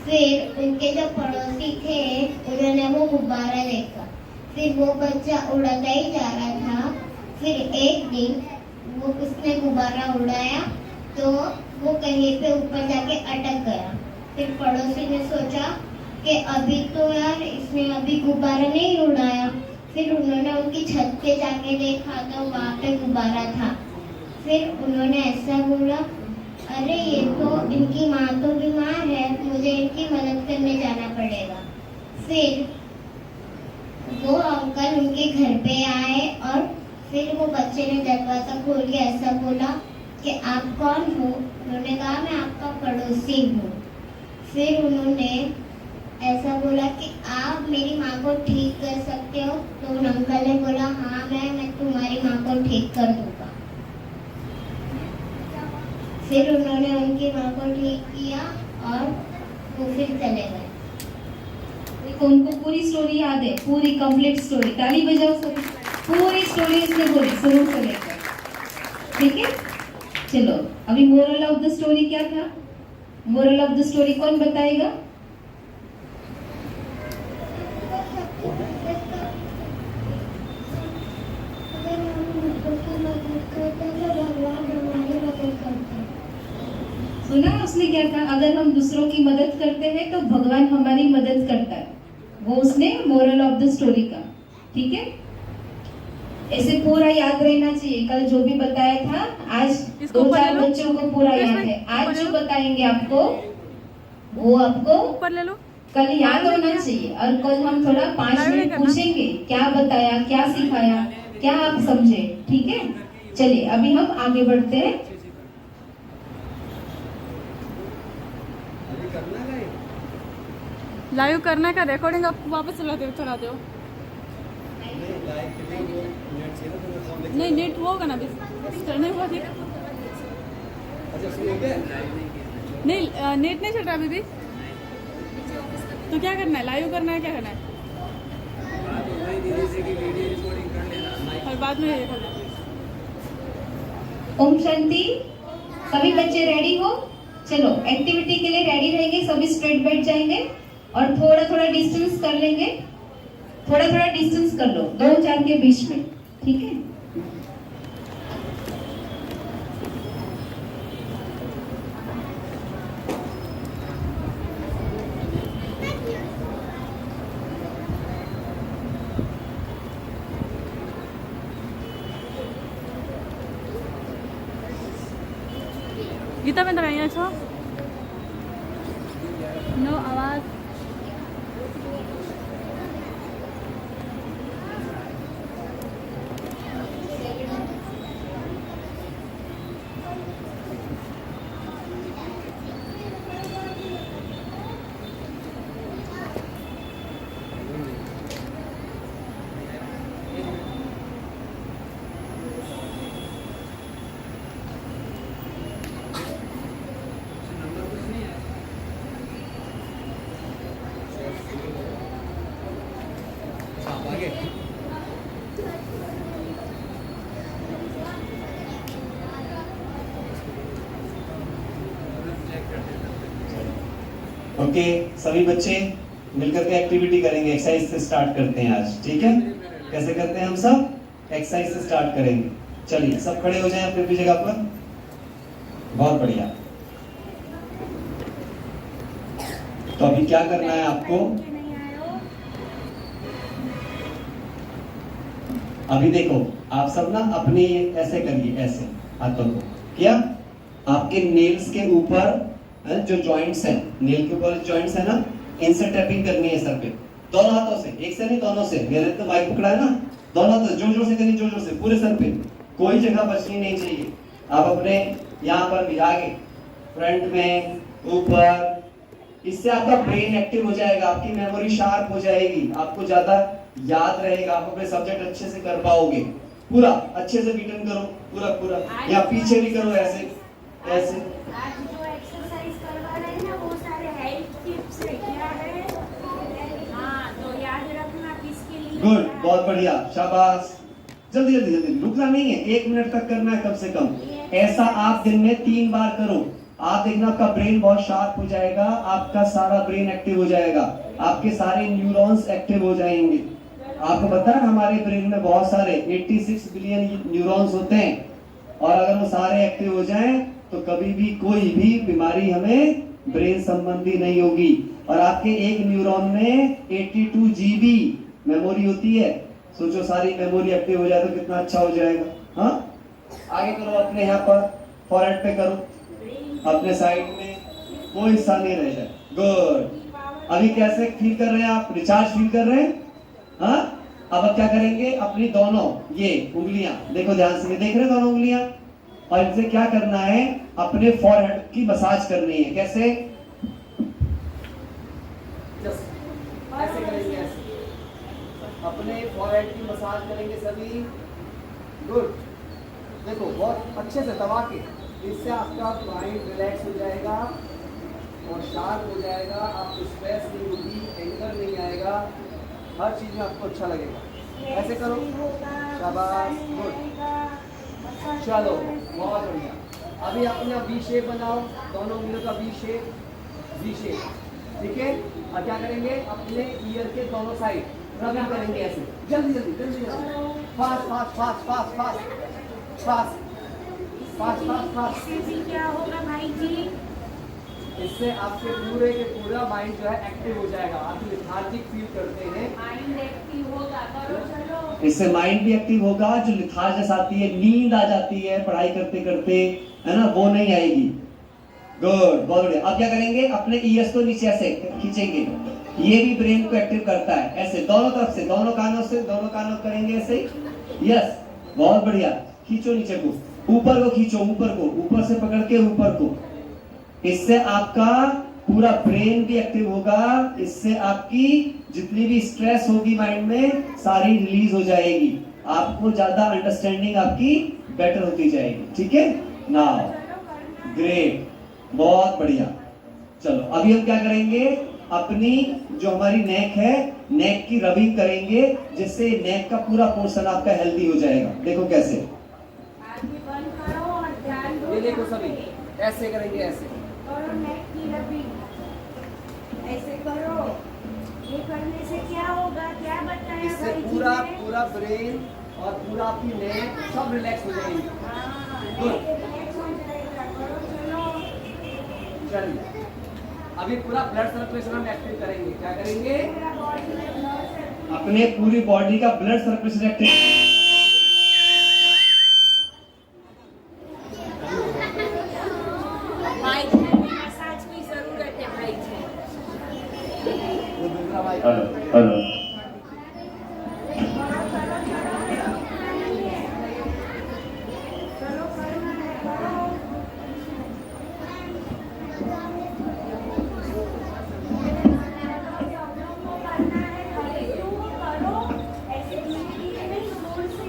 फिर उनके जो पड़ोसी थे उन्होंने वो गुब्बारा देखा। फिर वो बच्चा उड़ाता ही जा रहा था। फिर एक दिन वो उसने गुब्बारा उड़ाया तो वो कहीं पे ऊपर जाके अटक गया। फिर पड़ोसी ने सोचा कि अभी तो यार इसने अभी गुब्बारा नहीं उड़ाया। फिर उन्होंने उनकी छत पे जाके देखा तो वहाँ पे गुब्बारा था। फिर उन्होंने ऐसा बोला, अरे ये तो इनकी माँ तो बीमार है, मुझे इनकी मदद करने जाना पड़ेगा। फिर वो अंकल उनके घर पे आए और फिर वो बच्चे ने दरवाजा खोल के ऐसा बोला कि आप कौन हो? उन्होंने कहा मैं आपका पड़ोसी हूँ। फिर उन्होंने ऐसा बोला कि आप मेरी माँ को ठीक कर सकते हो? तो उन अंकल ने बोला हाँ मैं तुम्हारी माँ को ठीक कर दूंगा। फिर उन्होंने उनकी माँ को ठीक किया और वो फिर चले गए। देखो उनको पूरी स्टोरी याद है, पूरी कंप्लीट स्टोरी। ताली बजाओ सभी। पूरी स्टोरी उसने बोली शुरू से लेकर, ठीक है। चलो अभी मोरल ऑफ द स्टोरी क्या था? मोरल ऑफ द स्टोरी कौन बताएगा? सुना उसने क्या कहा? अगर हम दूसरों की मदद करते हैं तो भगवान हमारी मदद करता है। वो उसने मोरल ऑफ द स्टोरी का, ठीक है। ऐसे पूरा याद रहना चाहिए। कल जो भी बताया था आज 2-4 बच्चों को पूरा याद है। आज जो बताएंगे आपको वो आपको ऊपर ले लो, कल याद होना चाहिए। और कल हम थोड़ा 5 मिनट पूछेंगे क्या बताया, क्या सिखाया, क्या आप समझे, ठीक है। चलिए अभी हम आगे बढ़ते हैं। लाइव करने का रिकॉर्डिंग आप वापस चलाते हो। नहीं नेट होगा ना, करने हुआ ठीक। नहीं नेट नहीं चल रहा अभी भी, तो क्या करना है? लाइव करना है, क्या करना है? और बाद में ये करना है। ओम शांति। सभी बच्चे रेडी हो? चलो एक्टिविटी के लिए रेडी रहेंगे। सभी स्ट्रेट बैठ जाएंगे और थोड़ा थोड़ा डिस्टेंस कर लेंगे। थोड़ा थोड़ा डिस्टेंस कर लो 2-4 के बीच में, ठीक है। गीता बेन તમે અહીંયા છો? નો આવાજ। ओके सभी बच्चे मिलकर के एक्टिविटी करेंगे। एक्सरसाइज से स्टार्ट करते हैं आज, ठीक है। कैसे करते हैं हम सब? एक्सरसाइज से स्टार्ट करेंगे। चलिए सब खड़े हो जाएं अपनी अपनी जगह पर। बहुत बढ़िया। तो अभी क्या करना है आपको? अभी देखो आप सब ना अपने ऐसे करिए, ऐसे हाथों को किया। आपके नेल्स के ऊपर जो जॉइंट्स हैं, नेल के ऊपर जॉइंट्स है ना, इनसे टैपिंग करनी है सर पे। दोनों हाथों से, एक से नहीं दोनों से। मेरे तो माइक पकड़ा है ना, दोनों हाथों जोर जोर से करिए, जोर जोर से पूरे सर पे। कोई जगह बचनी नहीं चाहिए। आप अपने यहाँ पर भी आगे, फ्रंट में, ऊपर। इससे आपका ब्रेन एक्टिव हो जाएगा, आपकी मेमोरी शार्प हो जाएगी, आपको ज्यादा याद रहेगा, आप अपने सब्जेक्ट अच्छे से कर पाओगे। पूरा अच्छे से रिटर्न करो, पूरा पूरा। या पीछे भी करो, ऐसे ऐसे। आज जो एक्सरसाइज करवा रहे हैं ना वो सारे हेल्थ टिप्स है, क्या है? हाँ तो याद रखना किसके लिए। गुड, बहुत बढ़िया, शाबाश। जल्दी जल्दी जल्दी, रुकना नहीं है। 1 मिनट तक करना है कम से कम। ऐसा आप दिन में 3 बार करो। आप देखना आपका ब्रेन बहुत शार्प हो जाएगा, आपका सारा ब्रेन एक्टिव हो जाएगा, आपके सारे न्यूरॉन्स एक्टिव हो जाएंगे। आपको पता है हमारे ब्रेन में बहुत सारे 86 बिलियन न्यूरॉन्स होते हैं, और अगर वो सारे एक्टिव हो जाएं तो कभी भी कोई भी बीमारी हमें ब्रेन संबंधी नहीं होगी। और आपके एक न्यूरॉन में 82 जीबी मेमोरी होती है। सोचो सारी मेमोरी एक्टिव हो जाए तो कितना अच्छा हो जाएगा। हाँ, आगे करो, अपने यहाँ पर फॉरहेड पे करो, अपने साइड में कोई हिस्सा नहीं रह जाए। गुड। अभी कैसे फील कर रहे हैं आप? रिचार्ज फील कर रहे हैं? हाँ, अब क्या करेंगे, अपनी दोनों ये उंगलियां देखो ध्यान से, देख रहे हैं दोनों उंगलियां, और इनसे क्या करना है, अपने फॉरहेड की मसाज करनी है। कैसे? ऐसे करेंगे, ऐसे अपने फॉरहेड की मसाज करेंगे सभी। गुड। देखो बहुत अच्छे से दबा के, इससे आपका माइंड रिलैक्स हो जाएगा और शांत हो जाएगा। आपको स्ट्रेस नहीं होगी, एंगर नहीं आएगा, हर चीज में आपको अच्छा लगेगा। ऐसे करो, शाबाश, गुड। चलो बहुत बढ़िया। अभी अपना वी शेप बनाओ, दोनों उंगलियों का वी शेप, वी शेप, ठीक है। और क्या करेंगे, अपने ईयर के दोनों साइड रबिंग करेंगे ऐसे, जल्दी जल्दी जल्दी जल्दी, fast fast fast fast fast fast fast fast fast. इससे क्या होगा भाई जी? इससे आपके पूरे के पूरा माइंड जो है एक्टिव हो जाएगा। आप लिथार्जिक फील करते हैं, माइंड एक्टिव होगा। करो चलो। इससे माइंड भी एक्टिव होगा। जो लिथार्जस आती है, नींद आ जाती है पढ़ाई करते करते, है ना, वो नहीं आएगी। गुड, बहुत बढ़िया। अब क्या करेंगे, अपने ईयर्स को नीचे ऐसे खींचेंगे, ये भी ब्रेन को एक्टिव करता है। ऐसे दोनों तरफ से, दोनों कानों से, दोनों कानों करेंगे ऐसे। यस, बहुत बढ़िया। खींचो नीचे को, ऊपर को खींचो, ऊपर को, ऊपर से पकड़ के ऊपर को। इससे आपका पूरा ब्रेन भी एक्टिव होगा। इससे आपकी जितनी भी स्ट्रेस होगी माइंड में, सारी रिलीज हो जाएगी। आपको ज्यादा अंडरस्टैंडिंग आपकी बेटर होती जाएगी। ठीक है, नाउ ग्रेट, बहुत बढ़िया। चलो अभी हम क्या करेंगे, अपनी जो हमारी नेक है, नेक की रबिंग करेंगे, जिससे नेक का पूरा पोर्शन आपका हेल्दी हो जाएगा। देखो कैसे, आगे बंद करो और ध्यान दो। ये देखो सभी, ऐसे करेंगे, ऐसे करो नेक की रबिंग, ऐसे करो। ये करने से क्या होगा, क्या बताया इससे भाई जी पूरा ने? पूरा ब्रेन और पूरा आपकी नेक सब रिलैक्स हो जाएगी। हाँ, Good. नेक रिलैक्स हो जाएगा। करो चलो। चलिए अभी पूरा ब्लड सर्कुलेशन हम एक्टिव करेंगे। क्या करेंगे, पूरा बॉडी में ब्लड सर्कुलेशन। अपने पूरी बॉडी का ब्लड सर्कुलेशन एक्टिव। भाई जी मसाज की जरूरत है भाई जी। हेलो हेलो, चलो करना है, करो। करना है, करो। ऐसे धीरे-धीरे नहीं, जोर से।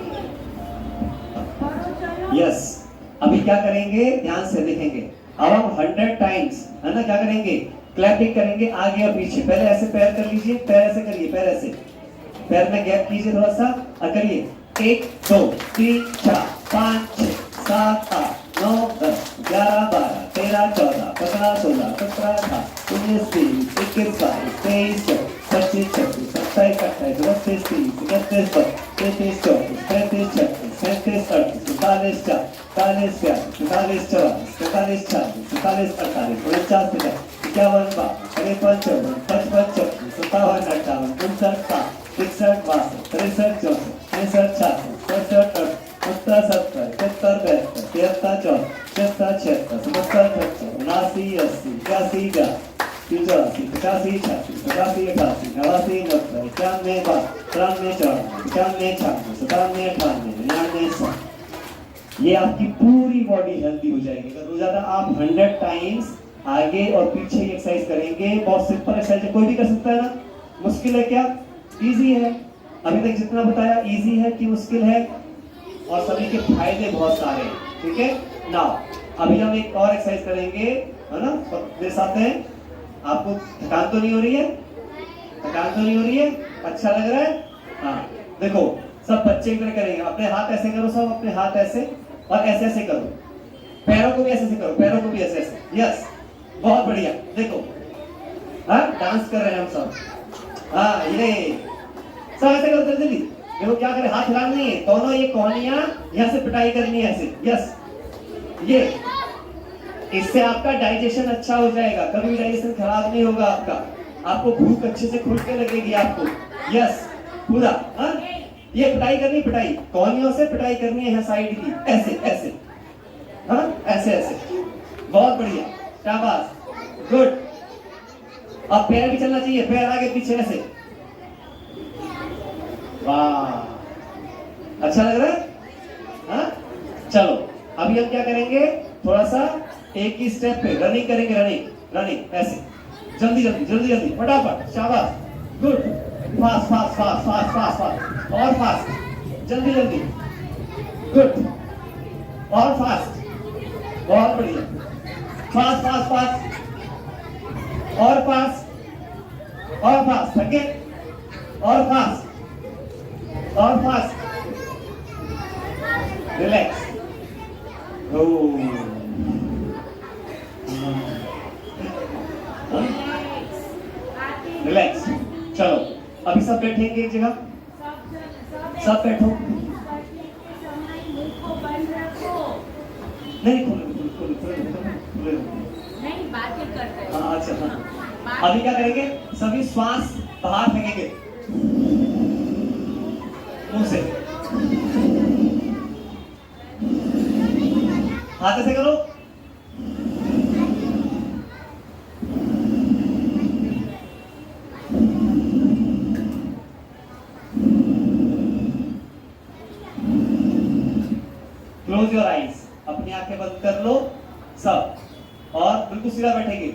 करो चलो। यस। अभी क्या करेंगे, ध्यान से देखेंगे। अब हम 100 टाइम्स, है ना, क्या करेंगे, क्लैपिंग करेंगे आगे और पीछे। पहले ऐसे पैर कर लीजिए, पैर ऐसे करिए, पैर ऐसे, पैर में गैप कीजिए थोड़ा सा और करिए। 1 2 3 4 5 6 7 8 9 10 11 12 13 14 15 16 17 18 19 20 21 22 23 24 25 26 27 28 29 30 31 32 33 34 35 36 37 38 40 41 42 43 44 45 46 47 48 49 50 51 52 53 54 55 56 57 58 59 60 61 62 63 64 65 66 67 68 69 70 73 74 75 76 77 84 85 86 87 88 89 90 ये आपकी पूरी बॉडी हेल्दी हो जाएगी। अगर रोजाना आप 100 टाइम्स आगे और पीछे की एक्सरसाइज करेंगे। बहुत सिंपल एक्सरसाइज है, कोई भी कर सकता है ना। मुश्किल है क्या, इजी है। अभी तक जितना बताया इजी है कि मुश्किल है, और सभी के फायदे बहुत सारे हैं। ठीक है, नाउ अभी हम एक और एक्सरसाइज करेंगे, है ना, मेरे साथ हैं। आपको थकान तो नहीं हो रही है? थकान तो नहीं हो रही है? अच्छा लग रहा है? हाँ, देखो सब बच्चे की तरह करेंगे। अपने हाथ ऐसे करो, सब अपने हाथ ऐसे और ऐसे ऐसे करो। पैरों को भी ऐसे ऐसे करो, पैरों को भी ऐसे ऐसे, यस, बहुत बढ़िया। देखो, हाँ डांस कर रहे हैं हम सब। हाँ ये सब ऐसे करो जल्दी जल्दी। देखो क्या करें, हाथ हिलाना नहीं है, दोनों ये कोहनियां यहाँ से पिटाई करनी है ऐसे, यस। ये इससे आपका डाइजेशन अच्छा हो जाएगा, कभी डाइजेशन खराब नहीं होगा आपका, आपको भूख अच्छे से खुल के लगेगी आपको, यस पूरा। हाँ ये पिटाई करनी, पिटाई कोहनियों से पिटाई करनी है साइड की, ऐसे ऐसे, हाँ ऐसे ऐसे, बहुत बढ़िया, शाबाश, गुड। अब पैर भी चलना चाहिए, पैर आगे पीछे ऐसे, वाह अच्छा लग रहा है। हाँ चलो अभी हम क्या करेंगे, थोड़ा सा एक ही स्टेप पे रनिंग करेंगे, रनिंग रनिंग ऐसे, जल्दी जल्दी जल्दी जल्दी फटाफट, शाबाश, good, fast fast fast fast fast fast, और फास्ट, जल्दी जल्दी, गुड, और फास्ट, बहुत बढ़िया, फास्ट फास्ट फास्ट, और फास्ट, और फास्ट, थके, और फास्ट, और फास्ट, रिलैक्स, रिलैक्स। चलो अभी सब बैठेंगे एक जगह, सब बैठो, मुंह को बंद रखो। नहीं खुले नहीं बातें करते हैं। हाँ अच्छा हाँ। अभी क्या करेंगे, सभी श्वास बाहर फेंकेंगे मुंह से, हाथ ऐसे करो, क्लोज योर आईज, अपनी आंखें बंद कर लो सब, और बिल्कुल सीधा बैठेंगे,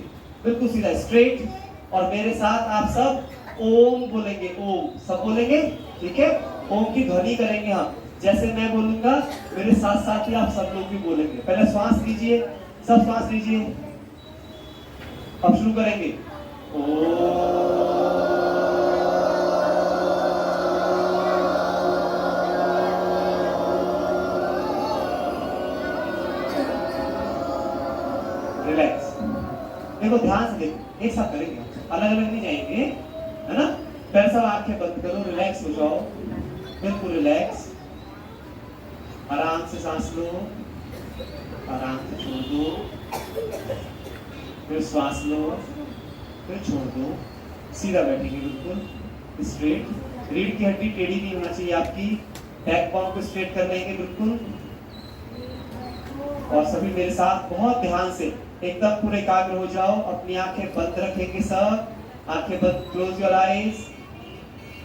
बिल्कुल सीधा स्ट्रेट, और मेरे साथ आप सब ओम बोलेंगे, ओम सब बोलेंगे, ठीक है, ओम की ध्वनि करेंगे हम, जैसे मैं बोलूंगा मेरे साथ साथ ही आप सब लोग भी बोलेंगे। पहले श्वास लीजिए, सब श्वास लीजिए, अब शुरू करेंगे, रिलैक्स। देखो ध्यान से देखो, एक साथ करेंगे, अलग अलग नहीं जाएंगे, है ना। पहले सब आंखें बंद करो, रिलैक्स हो जाओ, बिल्कुल रिलैक्स, आराम से सांस लो, आराम से छोड़ दो, फिर श्वास लो, फिर छोड़ दो, सीधा बैठेंगे बिल्कुल स्ट्रेट, रीढ़ की हड्डी टेढ़ी नहीं होना चाहिए आपकी, बैक बोन को स्ट्रेट कर लेंगे बिल्कुल, और सभी मेरे साथ बहुत ध्यान से एकदम पूरे एकाग्र हो जाओ, अपनी आंखें बंद रखेंगे सब, आंखें बंद, close your eyes,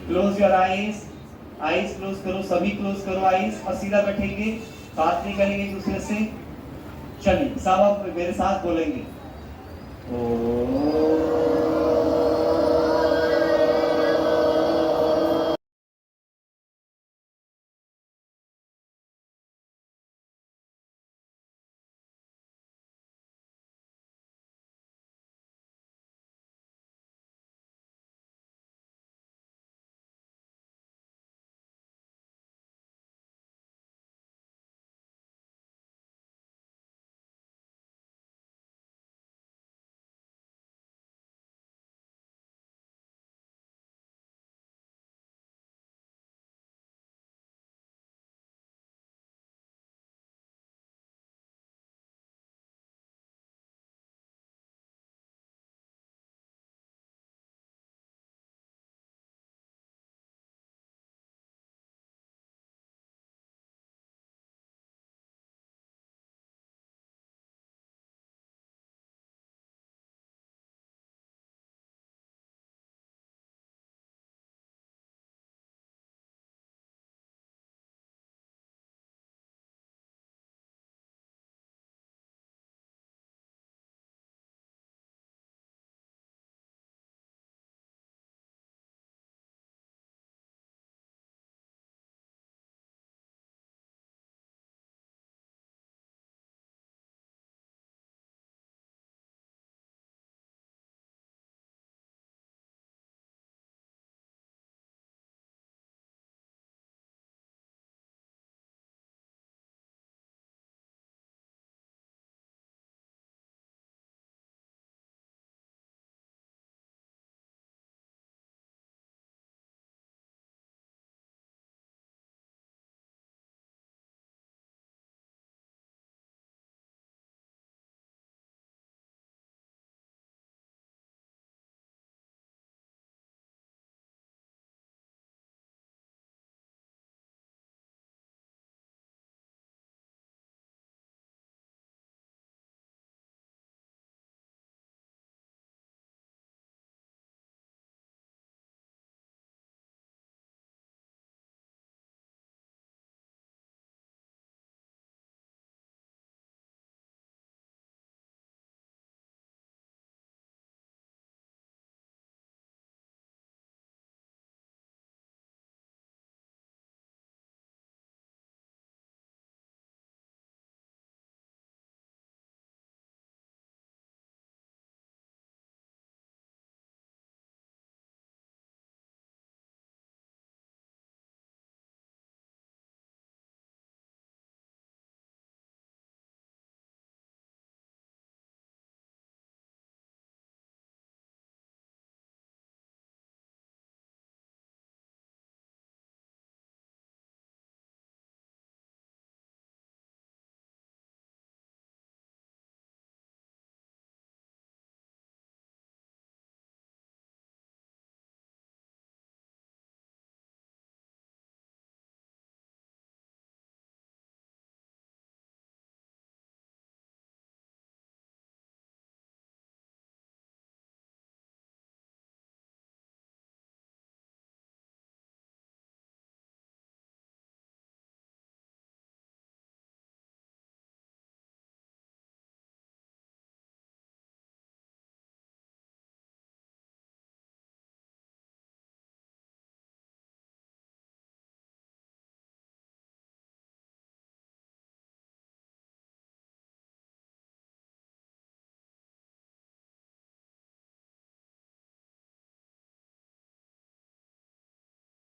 close your eyes, eyes close करो, सभी क्लोज करो आईज, और सीधा बैठेंगे, बात नहीं करेंगे एक दूसरे से। चलिए सब आप मेरे साथ बोलेंगे, ओ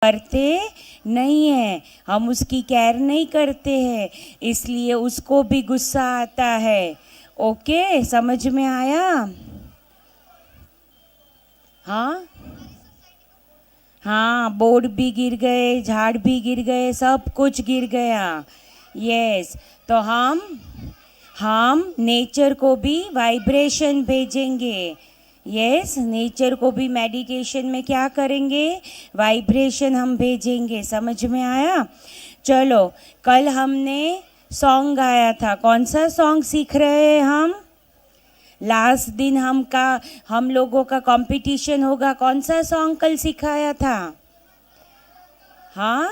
करते नहीं है, हम उसकी केयर नहीं करते हैं, इसलिए उसको भी गुस्सा आता है। ओके, समझ में आया? हाँ हाँ, बोर्ड भी गिर गए, झाड़ भी गिर गए, सब कुछ गिर गया। यस, तो हम नेचर को भी वाइब्रेशन भेजेंगे। यस, नेचर को भी मेडिटेशन में क्या करेंगे? वाइब्रेशन हम भेजेंगे। समझ में आया? चलो, कल हमने सॉन्ग गाया था। कौन सा सॉन्ग सीख रहे हैं हम? लास्ट दिन हम लोगों का कंपटीशन होगा। कौन सा सॉन्ग कल सिखाया था? हाँ,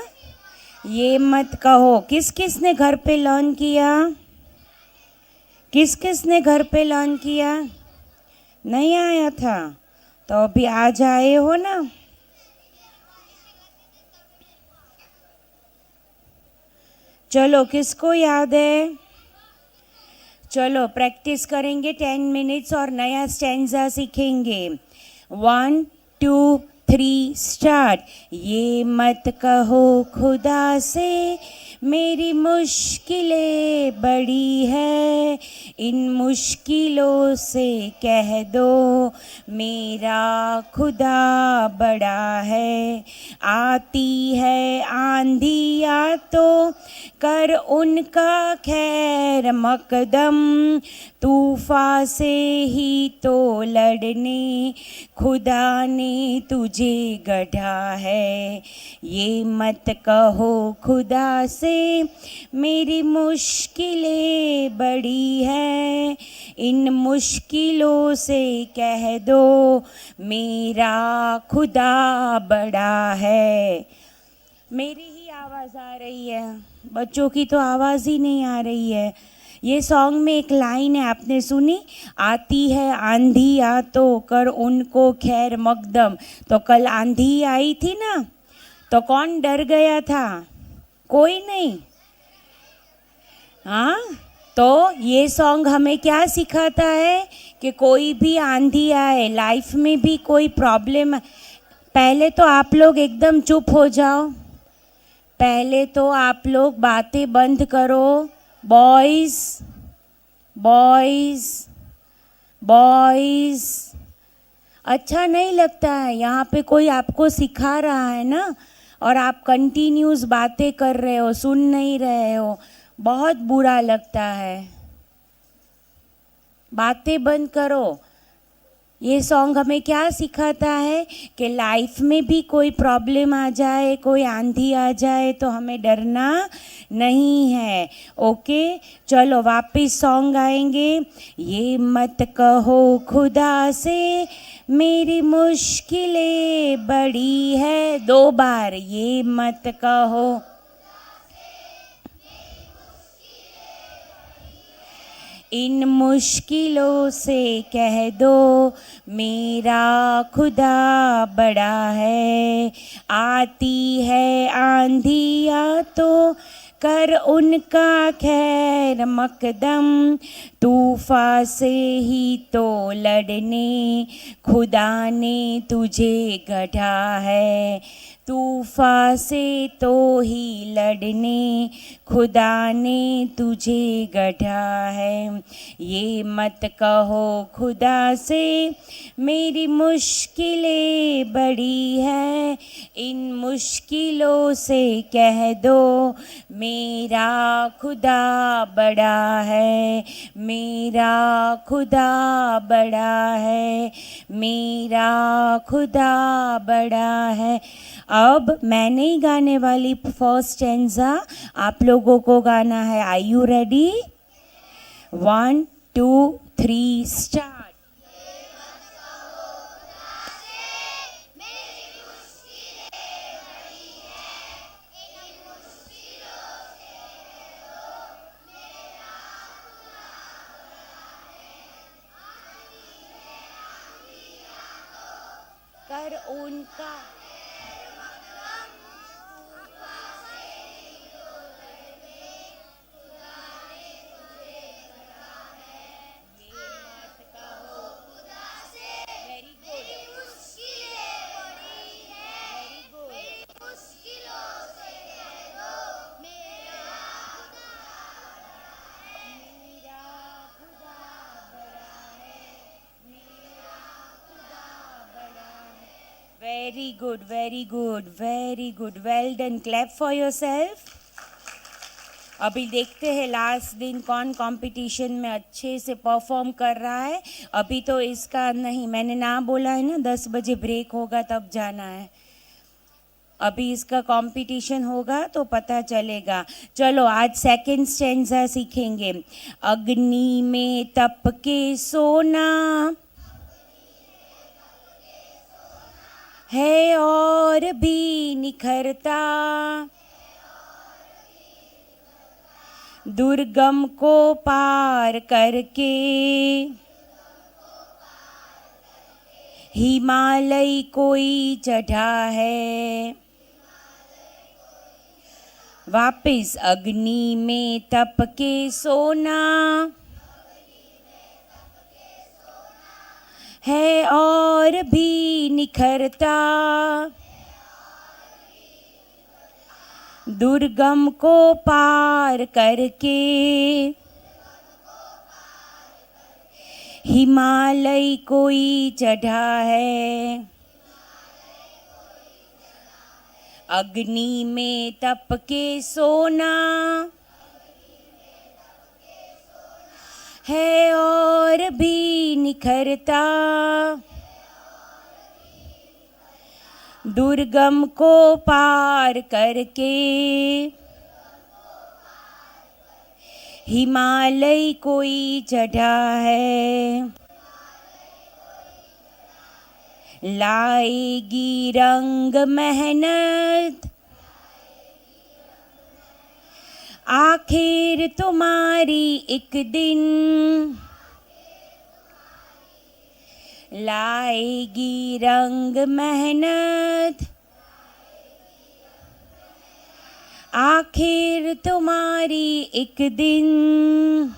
ये मत कहो। किस किस ने घर पे लर्न किया? किस किस ने घर पे लर्न किया? नहीं आया था, तो अभी आज आए हो ना? चलो, किसको याद है? चलो, प्रैक्टिस करेंगे 10 मिनट्स और नया स्टैंजा सीखेंगे। 1 2 3 स्टार्ट। ये मत कहो खुदा से मेरी मुश्किलें बड़ी है, इन मुश्किलों से कह दो मेरा खुदा बड़ा है। आती है आंधियाँ तो कर उनका खैर मकदम, तूफान से ही तो लड़ने खुदा ने तुझे गढ़ा है। ये मत कहो खुदा से मेरी मुश्किलें बड़ी है, इन मुश्किलों से कह दो मेरा खुदा बड़ा है। मेरी ही आवाज़ आ रही है, बच्चों की तो आवाज़ ही नहीं आ रही है। ये सॉन्ग में एक लाइन है, आपने सुनी? आती है आंधी आ तो कर उनको खैर मकदम। तो कल आंधी आई थी ना, तो कौन डर गया था? कोई नहीं। हाँ, तो ये सॉन्ग हमें क्या सिखाता है कि कोई भी आंधी आए, लाइफ में भी कोई प्रॉब्लम, पहले तो आप लोग एकदम चुप हो जाओ। पहले तो आप लोग बातें बंद करो। बॉयज़ बॉयज़ बॉयज़, अच्छा नहीं लगता है। यहाँ पे कोई आपको सिखा रहा है ना, और आप कंटिन्यूस बातें कर रहे हो, सुन नहीं रहे हो, बहुत बुरा लगता है। बातें बंद करो। ये सॉन्ग हमें क्या सिखाता है कि लाइफ में भी कोई प्रॉब्लम आ जाए, कोई आंधी आ जाए, तो हमें डरना नहीं है। ओके, चलो वापस सॉन्ग आएंगे। ये मत कहो खुदा से मेरी मुश्किलें बड़ी है। 2 बार, ये मत कहो। इन मुश्किलों से कह दो मेरा खुदा बड़ा है। आती है आंधियाँ तो कर उनका खैर मकदम, तूफान से ही तो लड़ने खुदा ने तुझे गढ़ा है। तूफान से तो ही लड़ने खुदा ने तुझे गढ़ा है। ये मत कहो खुदा से मेरी मुश्किलें बड़ी है, इन मुश्किलों से कह दो मेरा खुदा बड़ा है। मेरा खुदा बड़ा है, मेरा खुदा बड़ा है। अब मैं नहीं गाने वाली फर्स्ट स्टैंजा, आप लोगों को गाना है। Are you ready? 1 2 3 स्टार्ट। कर उनका very good, very good, very good, well done. Clap for yourself. अभी देखते हैं लास्ट दिन कौन कंपटीशन में अच्छे से परफॉर्म कर रहा है. अभी तो इसका नहीं, मैंने ना बोला है ना 10 बजे ब्रेक होगा तब जाना है. अभी इसका कंपटीशन होगा तो पता चलेगा. चलो आज सेकंड स्टैंजा सीखेंगे. अग्नि में तप के सोना है और भी निखरता, दुर्गम को पार करके हिमालय कोई चढ़ा है. वापिस. अग्नि में तप के सोना है और भी निखरता, दुर्गम को पार करके हिमालय कोई चढ़ा है. अग्नि में तप के सोना है और भी निखरता, दुर्गम को पार करके हिमालय कोई चढ़ा है. लाएगी रंग मेहनत आखिर तुम्हारी एक दिन, लाएगी रंग मेहनत आखिर तुम्हारी एक दिन.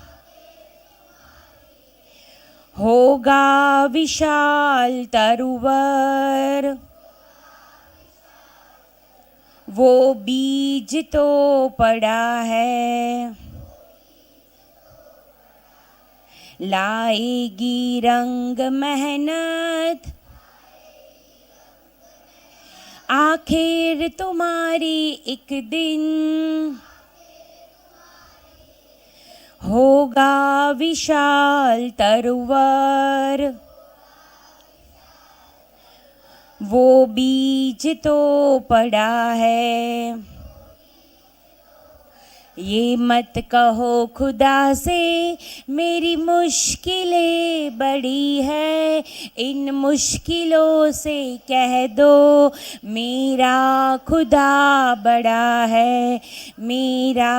होगा विशाल तरुवर वो बीज तो पड़ा है, लाएगी रंग मेहनत आखिर तुम्हारी एक दिन. होगा विशाल तरुवर वो बीज तो पड़ा है. ये मत कहो खुदा से मेरी मुश्किलें बड़ी है, इन मुश्किलों से कह दो मेरा खुदा बड़ा है, मेरा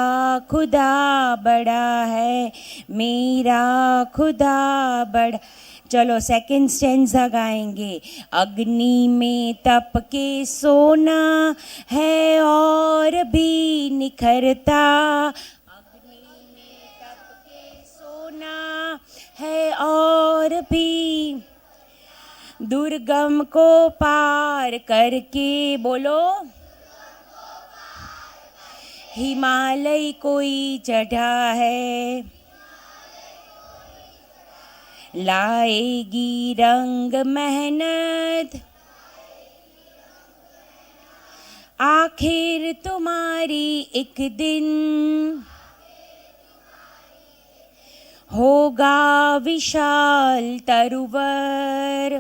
खुदा बड़ा है, मेरा खुदा बड़ा. चलो सेकंड स्टैंजा गाएंगे. अग्नि में तप के सोना है और भी निखरता, अग्नि में तप के सोना है और भी, दुर्गम को पार करके बोलो हिमालय कोई चढ़ा है. लाएगी रंग मेहनत आखिर तुम्हारी एक दिन, होगा विशाल तरुवर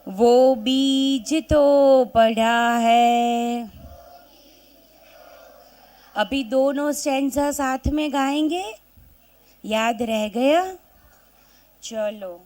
वो बीज तो पड़ा है. अभी दोनों स्टैंजा साथ में गाएंगे. याद रह गया? चलो.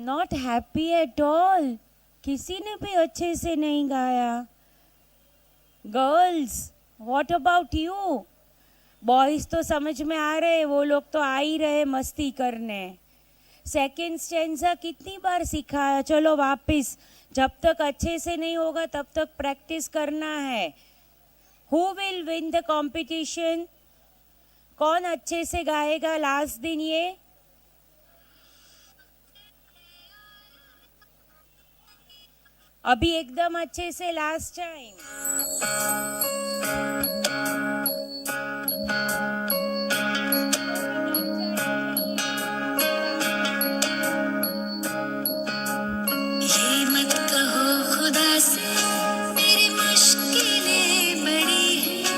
Not happy at all. किसी ने भी अच्छे से नहीं गाया. Girls, what about you? Boys तो समझ में आ रहे, वो लोग तो आ ही रहे मस्ती करने. सेकेंड स्टेंजा कितनी बार सिखाया. चलो वापस, जब तक अच्छे से नहीं होगा तब तक प्रैक्टिस करना है. Who will win the competition? कौन अच्छे से गाएगा लास्ट दिन ये? अभी एकदम अच्छे से लास्ट टाइम. ये मत कहो खुदा से मेरी मुश्किलें बड़ी हैं.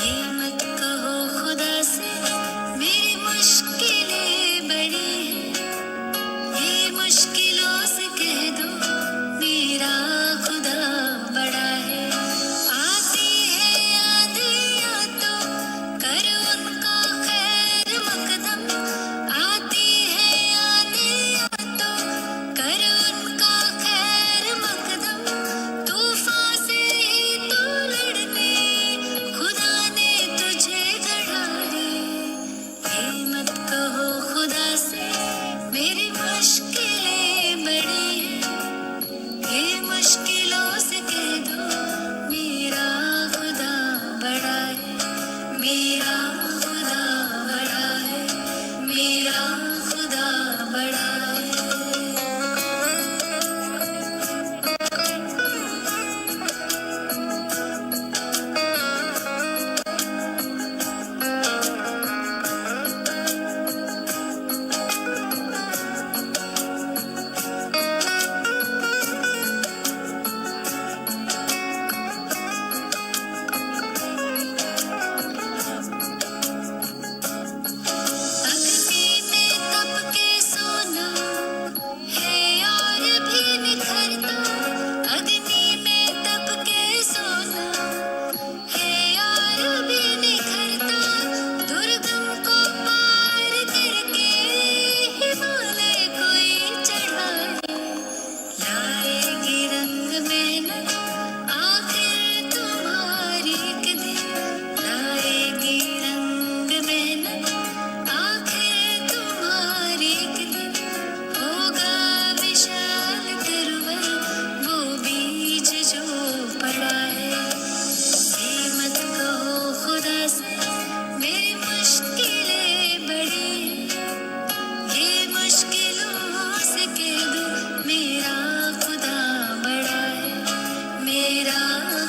ये मत कहो खुदा से मेरी मुश्किलें बड़ी हैं. ये मुश्किलों से कह दो मेरा खुदा बड़ा है. आती है आंधियाँ तो कर उनको खैर मकदम. आती है आंधियाँ तो कर उनका खैर मकदम. तूफान से ही तो लड़ने खुदा ने तुझे गढ़ा है. ये मत कहो खुदा से मेरी मुश्किलें बड़ी हैं. ये मुश्किलों से कह दो मेरा खुदा बड़ा है. मेरा खुदा बड़ा है. मेरा खुदा बड़ा है. अग्नि में तप के सोना है और भी निखरता. अग्नि में तप के सोना है और भी निखरता. दुर्गम को पार करके हिमालय कोई चढ़ाए. लाएगी रंग मेहनत आखिर तुम्हारी एक दिन. लाएगी रंग मेहनत आखिर तुम्हारी एक दिन. होगा विशाल तिरुवर वो बीज जो पड़ा है. ये मत कहो खुदा से मेरी मुश्किलें बड़ी हैं. ये मुश्किलों से कह दो मेरा खुदा बड़ा है. मेरा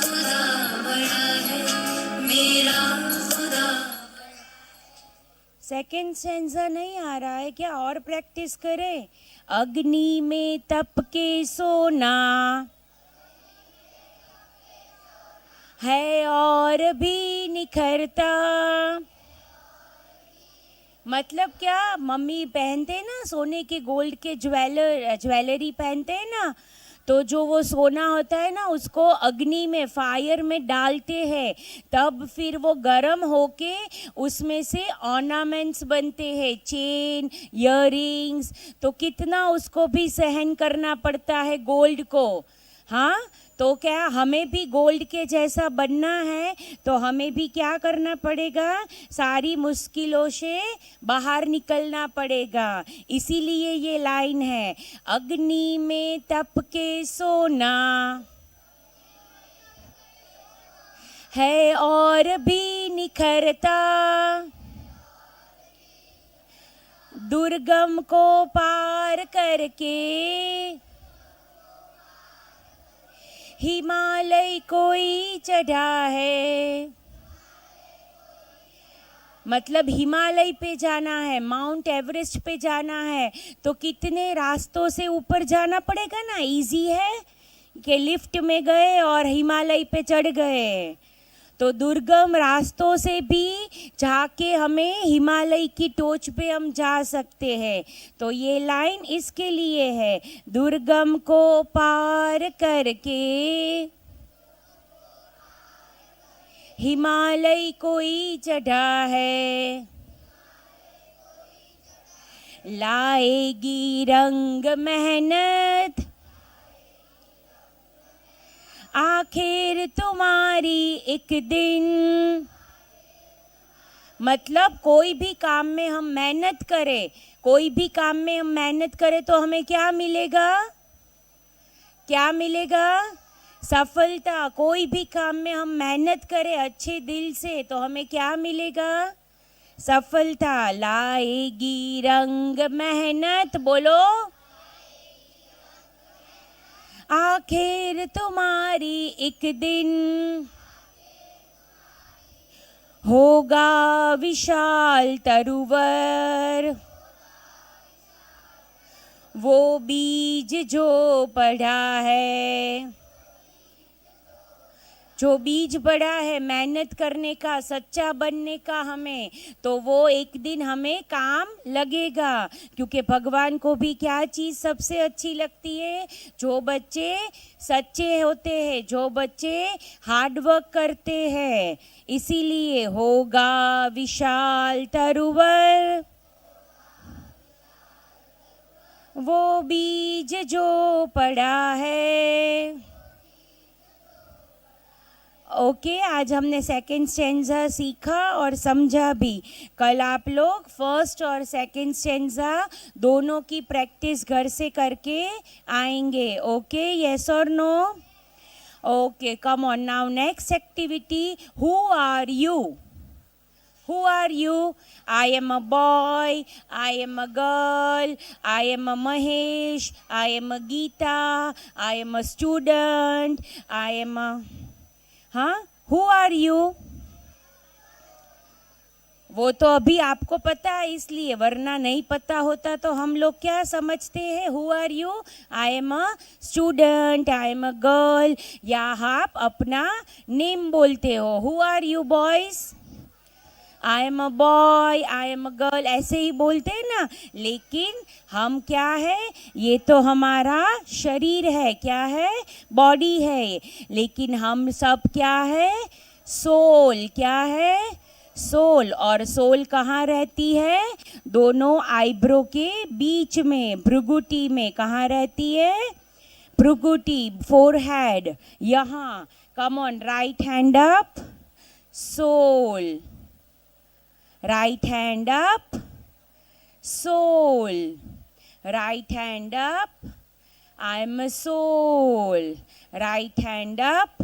खुदा बड़ा है. मेरा खुदा. सेकेंड स्टेंजा नहीं आ रहा है क्या? और प्रैक्टिस करें. अग्नि में तप के सोना है और भी निखरता. मतलब क्या? मम्मी पहनते हैं ना सोने के गोल्ड के ज्वेलरी पहनते हैं ना, तो जो वो सोना होता है ना उसको अग्नि में फायर में डालते हैं, तब फिर वो गर्म होके उसमें से ऑर्नामेंट्स बनते हैं, चेन, इयररिंग्स. तो कितना उसको भी सहन करना पड़ता है गोल्ड को. हाँ, तो क्या हमें भी गोल्ड के जैसा बनना है तो हमें भी क्या करना पड़ेगा? सारी मुश्किलों से बाहर निकलना पड़ेगा. इसीलिए ये लाइन है, अग्नि में तप के सोना है और भी निखरता. दुर्गम को पार करके हिमालय कोई चढ़ा है. मतलब हिमालय पे जाना है, माउंट एवरेस्ट पे जाना है, तो कितने रास्तों से ऊपर जाना पड़ेगा ना. इजी है कि लिफ्ट में गए और हिमालय पे चढ़ गए. तो दुर्गम रास्तों से भी जाके हमें हिमालय की टोच पे हम जा सकते हैं. तो ये लाइन इसके लिए है, दुर्गम को पार करके हिमालय कोई चढ़ा है. लाएगी रंग मेहनत, आखिर तुम्हारी एक दिन। मतलब कोई भी काम में हम मेहनत करें, कोई भी काम में हम मेहनत करें तो हमें क्या मिलेगा? क्या मिलेगा? सफलता। कोई भी काम में हम मेहनत करें अच्छे दिल से तो हमें क्या मिलेगा? सफलता। लाएगी रंग मेहनत, बोलो, आखिर तुम्हारी एक दिन। होगा विशाल तरुवर, वो बीज जो पड़ा है, जो बीज पड़ा है मेहनत करने का, सच्चा बनने का हमें, तो वो एक दिन हमें काम लगेगा। क्योंकि भगवान को भी क्या चीज़ सबसे अच्छी लगती है? जो बच्चे सच्चे होते हैं, जो बच्चे हार्ड वर्क करते हैं। इसीलिए होगा विशाल तरुवर, वो बीज जो पड़ा है। ओके, आज हमने सेकंड स्टेंजा सीखा और समझा भी। कल आप लोग फर्स्ट और सेकंड स्टेंजा दोनों की प्रैक्टिस घर से करके आएंगे। ओके, यस और no? Okay, come on now, next activity. Who are you? Who are you? I am a boy, I am a girl, I am a Mahesh, I am a Geeta, I am a student, I am a... हाँ, who are you? वो तो अभी आपको पता है इसलिए, वरना नहीं पता होता तो हम लोग क्या समझते हैं? Who are you? I am a student, I am a girl, या आप अपना नेम बोलते हो। Who are you boys? I am a boy, I am a girl, ऐसे ही बोलते हैं ना। लेकिन हम क्या है? ये तो हमारा शरीर है, क्या है? बॉडी है। लेकिन हम सब क्या है? सोल। क्या है? सोल। और सोल कहाँ रहती है? दोनों आईब्रो के बीच में, भ्रुगुटी में। कहाँ रहती है? भ्रुगुटी, फोरहेड, यहाँ। Come on, right hand up, soul. Right hand up, soul. Right hand up, I'm a soul. Right hand up,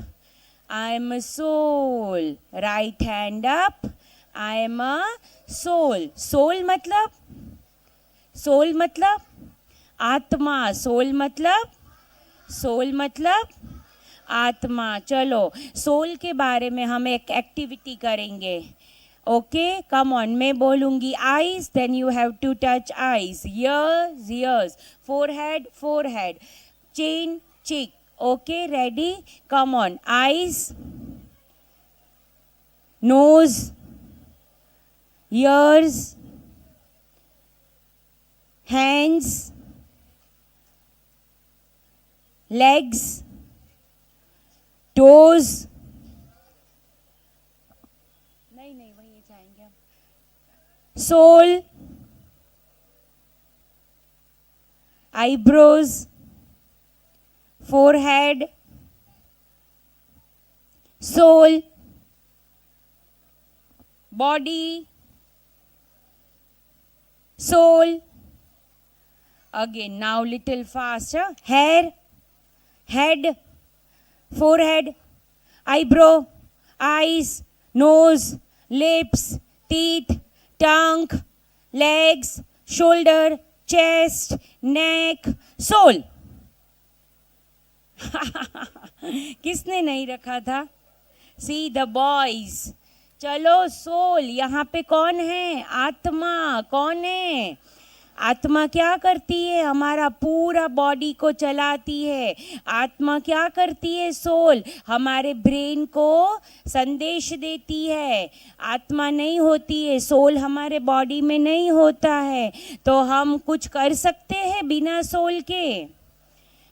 I'm a soul. Right hand up, I'm a soul. Soul मतलब? Soul मतलब आत्मा। Soul मतलब? Soul मतलब आत्मा। चलो, soul के बारे में हम एक एक्टिविटी करेंगे। ओके, कम ऑन, मैं बोलूँगी eyes, then you have to touch eyes, ears, ears, forehead, forehead, chin, cheek. Okay, ready? Come on, eyes, nose, ears, hands, legs, toes, soul, eyebrows, forehead, soul, body, soul. Again, now little faster. Hair, head, forehead, eyebrow, eyes, nose, lips, teeth, tongue, legs, shoulder, chest, neck, soul. किसने नहीं रखा था? See the boys. चलो, soul, यहाँ पे कौन है? आत्मा। कौन है? आत्मा क्या करती है? हमारा पूरा बॉडी को चलाती है। आत्मा क्या करती है? सोल हमारे ब्रेन को संदेश देती है। आत्मा नहीं होती है, सोल हमारे बॉडी में नहीं होता है। तो हम कुछ कर सकते हैं बिना सोल के?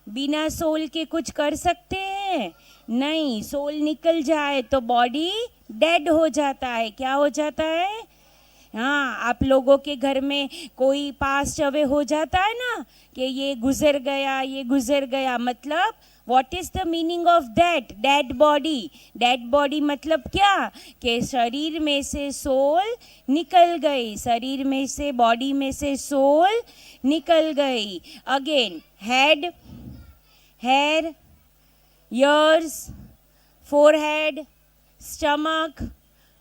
बिना सोल के कुछ कर सकते हैं? नहीं। सोल निकल जाए तो बॉडी डेड हो जाता है। क्या हो जाता है? हाँ, आप लोगों के घर में कोई पास अवे हो जाता है ना कि ये गुजर गया, मतलब what is the meaning of that? Dead body मतलब क्या? कि शरीर में से सोल निकल गई, शरीर में से, बॉडी में से सोल निकल गई. Again, head, hair, ears, forehead, stomach,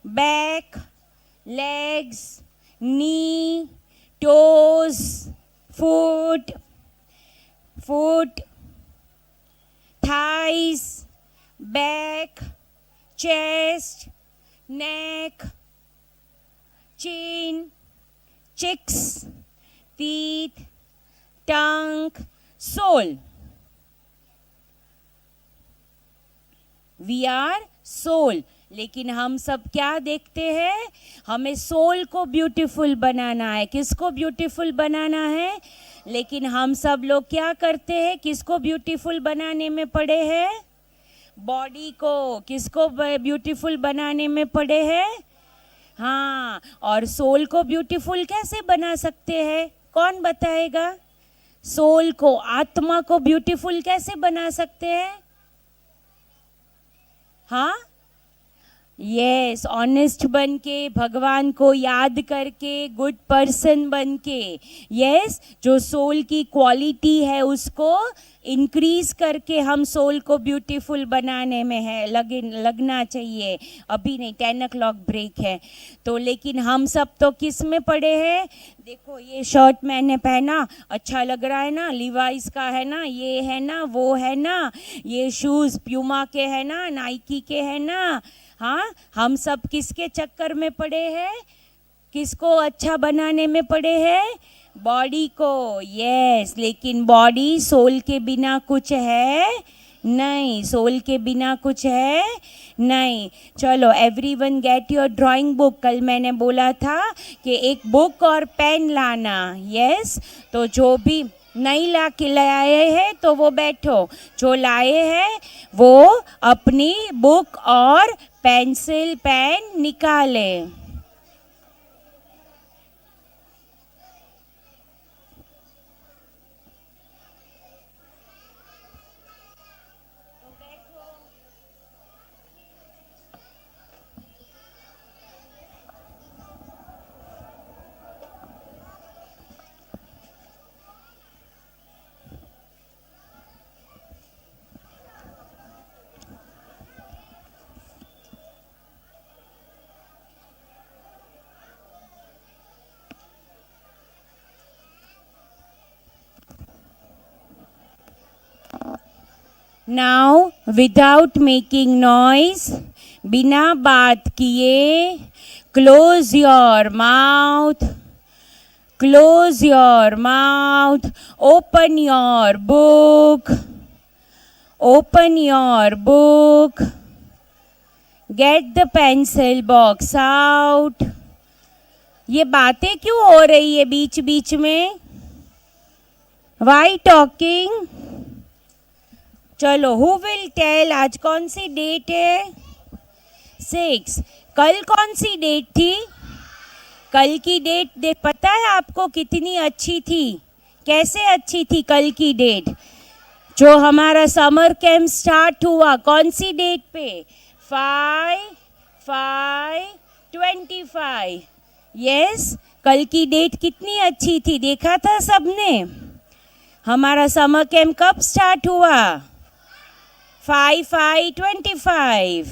back, legs, knee, toes, foot, thighs, back, chest, neck, chin, cheeks, teeth, tongue, soul. We are soul. लेकिन हम सब क्या देखते हैं? हमें सोल को ब्यूटीफुल बनाना है. किसको ब्यूटीफुल बनाना है? लेकिन हम सब लोग क्या करते हैं? किसको ब्यूटीफुल बनाने में पड़े हैं? बॉडी को. किसको ब्यूटीफुल बनाने में पड़े हैं? हाँ, और सोल को ब्यूटीफुल कैसे बना सकते हैं? कौन बताएगा? सोल को, आत्मा को ब्यूटीफुल कैसे बना सकते हैं? हाँ, यस, ऑनेस्ट बन के, भगवान को याद करके, गुड पर्सन बन के. यस, जो सोल की क्वालिटी है उसको इंक्रीज करके हम सोल को ब्यूटीफुल बनाने में है लगना चाहिए. अभी नहीं, 10 o'clock ब्रेक है तो. लेकिन हम सब तो किस में पड़े हैं? देखो, ये शर्ट मैंने पहना, अच्छा लग रहा है ना, लिवाइस का है ना, ये है ना, वो है ना, ये शूज़ प्यूमा के है ना, नाइकी के है ना. हाँ, हम सब किसके चक्कर में पड़े हैं? किसको अच्छा बनाने में पड़े हैं? बॉडी को. यस, लेकिन बॉडी सोल के बिना कुछ है नहीं. सोल के बिना कुछ है नहीं. चलो, everyone get your drawing book. कल मैंने बोला था कि एक बुक और पेन लाना. यस, तो जो भी नहीं लाए हैं तो वो बैठो, जो लाए हैं वो अपनी बुक और पेंसिल पेन निकाले. Now, without making noise, बिना बात किए, close your mouth, close your mouth, open your book, open your book, get the pencil box out. ये बातें क्यों हो रही है बीच बीच में? Why talking? चलो, हु विल टेल आज कौन सी डेट है? 6. कल कौन सी डेट थी? कल की डेट पता है आपको कितनी अच्छी थी? कैसे अच्छी थी कल की डेट? जो हमारा समर कैंप स्टार्ट हुआ, कौन सी डेट पे? 5/5/25. यस, कल की डेट कितनी अच्छी थी, देखा था सबने? हमारा समर कैंप कब स्टार्ट हुआ? 5/5/25,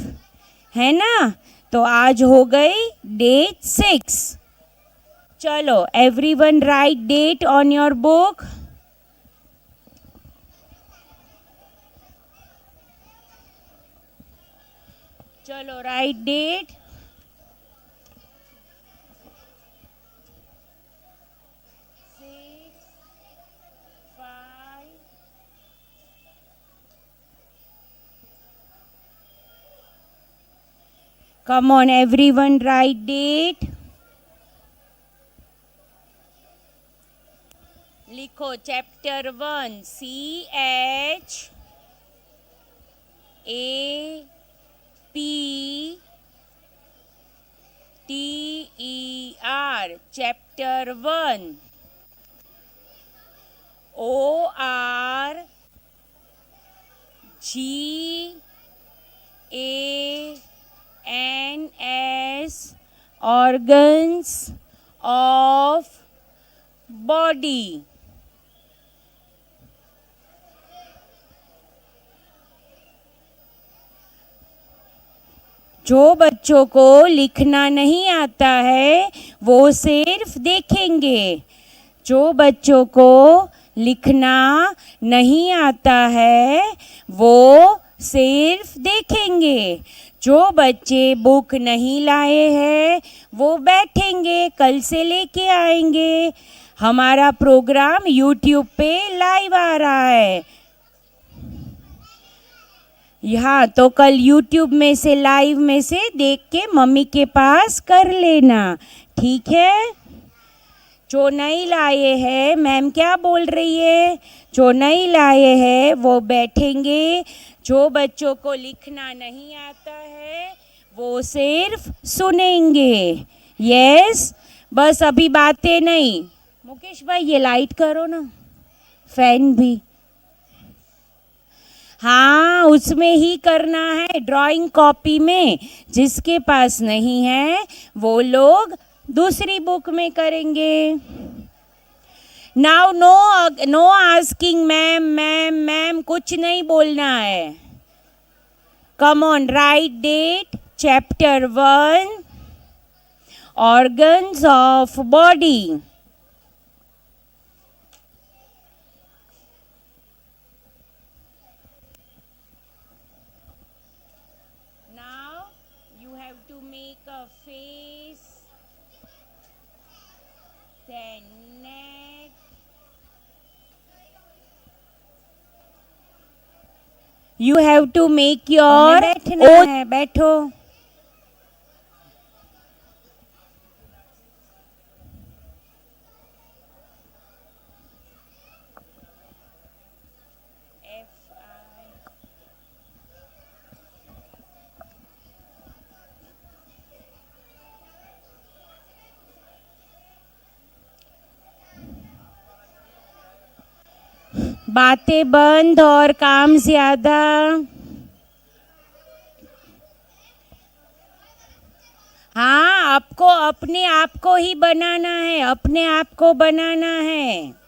है ना? तो आज हो गई डेट 6. चलो, everyone write date on your book. चलो, write date. Come on, everyone, write date. लिखो chapter 1, CHAPTER TER, chapter 1. ORGANS, organs of body. जो बच्चों को लिखना नहीं आता है वो सिर्फ देखेंगे। जो बच्चों को लिखना नहीं आता है वो सिर्फ देखेंगे। जो बच्चे बुक नहीं लाए हैं वो बैठेंगे, कल से लेके आएंगे। हमारा प्रोग्राम YouTube पे लाइव आ रहा है। यहाँ तो कल YouTube में से लाइव में से देख के मम्मी के पास कर लेना, ठीक है। जो नहीं लाए हैं, मैम क्या बोल रही है, जो नहीं लाए हैं वो बैठेंगे। जो बच्चों को लिखना नहीं आता है वो सिर्फ सुनेंगे। यस, बस अभी बातें नहीं। मुकेश भाई ये लाइट करो ना, फैन भी। हाँ, उसमें ही करना है, ड्राइंग कॉपी में। जिसके पास नहीं है वो लोग दूसरी बुक में करेंगे। Now no asking ma'am ma'am ma'am, कुछ नहीं बोलना है। Come on, write date, chapter 1, organs of body. Make a face, then neck, you have to make your बैठना है, बैठो। बातें बंद और काम ज्यादा। हाँ, आपको अपने आप को ही बनाना है, अपने आप को बनाना है।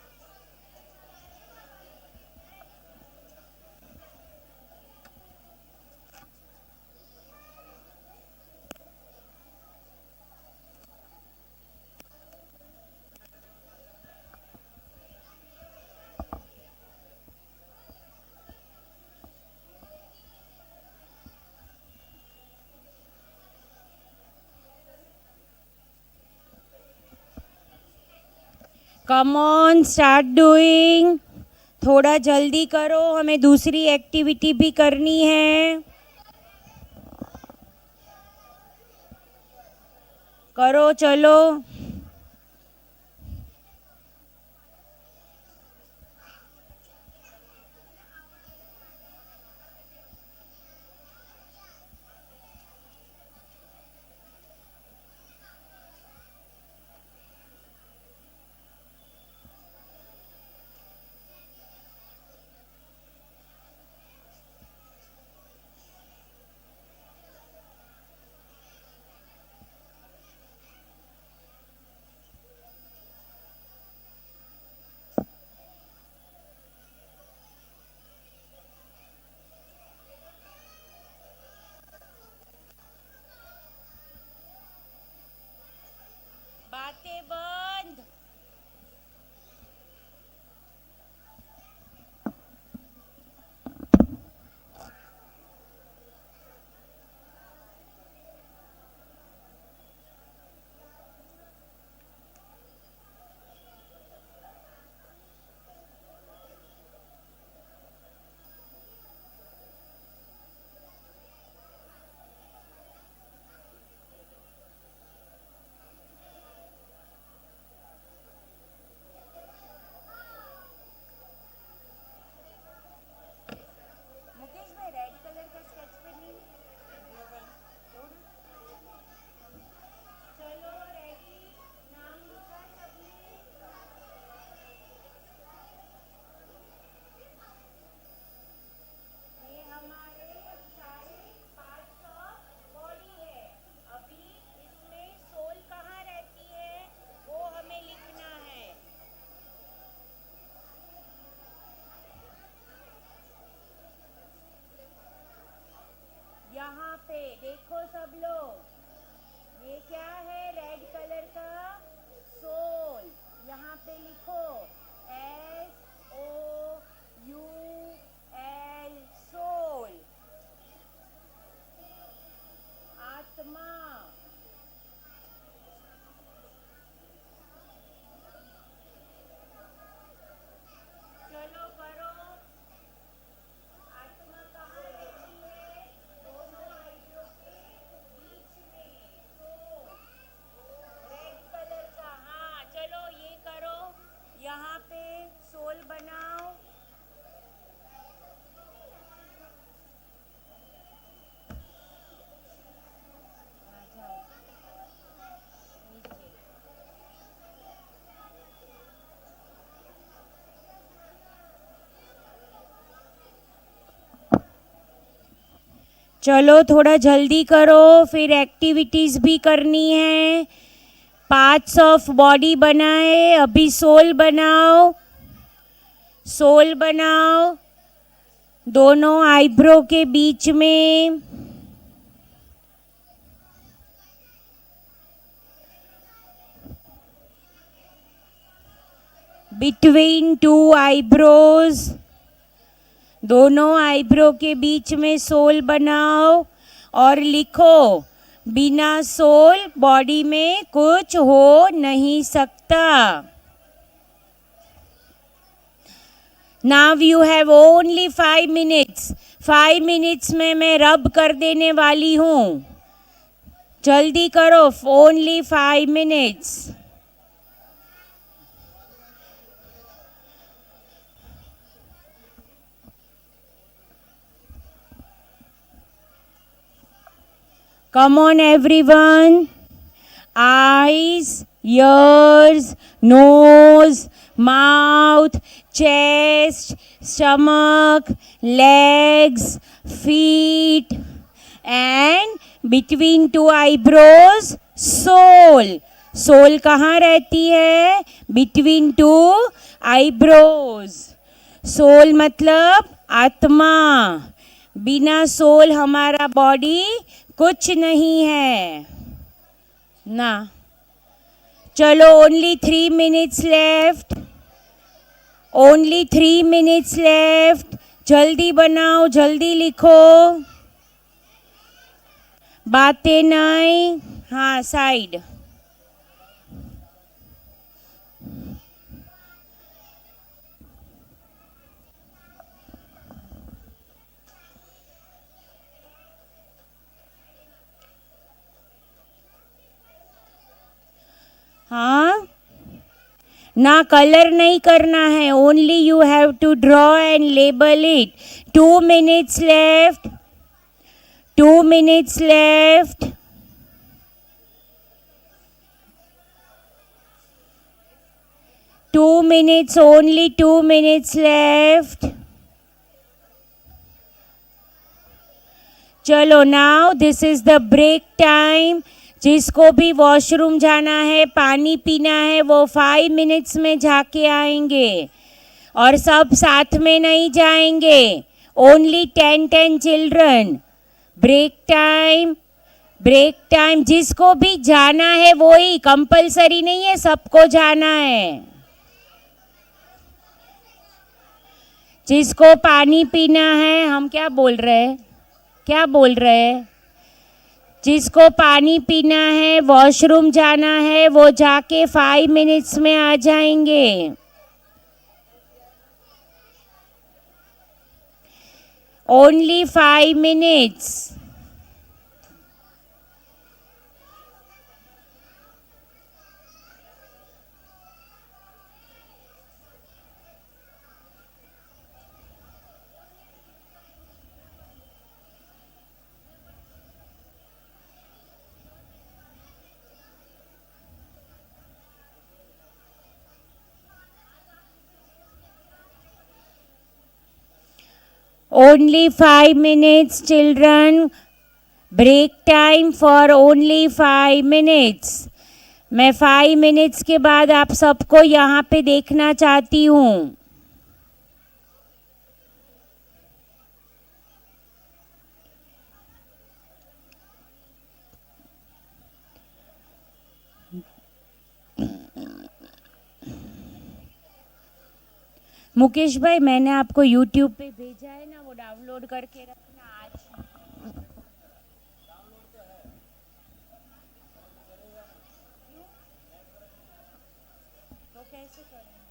Come on, start doing. थोड़ा जल्दी करो, हमें दूसरी एक्टिविटी भी करनी है। करो, चलो। बनाओ. आ जाओ नीचे. चलो थोड़ा जल्दी करो, फिर एक्टिविटीज भी करनी है. पार्ट्स ऑफ बॉडी बनाए, अभी सोल बनाओ. सोल बनाओ दोनों आईब्रो के बीच में. बिटवीन टू आईब्रोज, दोनों आईब्रो के बीच में सोल बनाओ और लिखो, बिना सोल बॉडी में कुछ हो नहीं सकता. Now you have only 5 minutes. 5 minutes में मैं रब कर देने वाली हूँ. जल्दी करो, only 5 minutes. Come on everyone. Eyes, ears, nose, mouth, chest, stomach, legs, feet, and between two eyebrows, soul. Soul कहाँ रहती है? Between two eyebrows. सोल मतलब आत्मा. बिना सोल हमारा बॉडी कुछ नहीं है ना. चलो, only 3 minutes left. Only 3 minutes left. जल्दी बनाओ, जल्दी लिखो. बातें नहीं. हाँ, साइड. हाँ, ना कलर नहीं करना है. Only you have to draw and label it. 2 minutes left. 2 minutes left. Two minutes, only 2 minutes left. चलो, now this is the break time. जिसको भी वॉशरूम जाना है, पानी पीना है, वो 5 मिनट्स में जाके आएंगे. और सब साथ में नहीं जाएंगे. Only 10 children. Break time. Break time. जिसको भी जाना है वो ही, कंपलसरी नहीं है सबको जाना है. जिसको पानी पीना है, हम क्या बोल रहे हैं? क्या बोल रहे हैं? जिसको पानी पीना है, वॉशरूम जाना है, वो जाके 5 मिनट्स में आ जाएंगे. Only 5 minutes. Only 5 minutes, children. Break time for only 5 minutes. मैं 5 मिनट्स के बाद आप सबको यहाँ पे देखना चाहती हूँ. मुकेश भाई, मैंने आपको YouTube पे भेजा है ना, वो डाउनलोड करके रखना आज. तो कैसे करेंगे?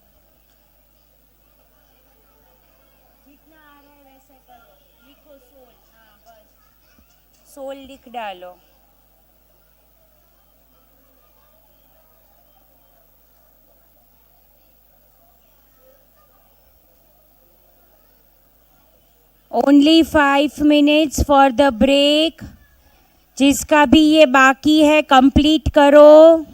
जितना आ रहा है वैसे करो. लिखो सोल. हाँ, बस सोल लिख डालो. Only 5 minutes for the break. जिसका भी ये बाकी है कंप्लीट करो.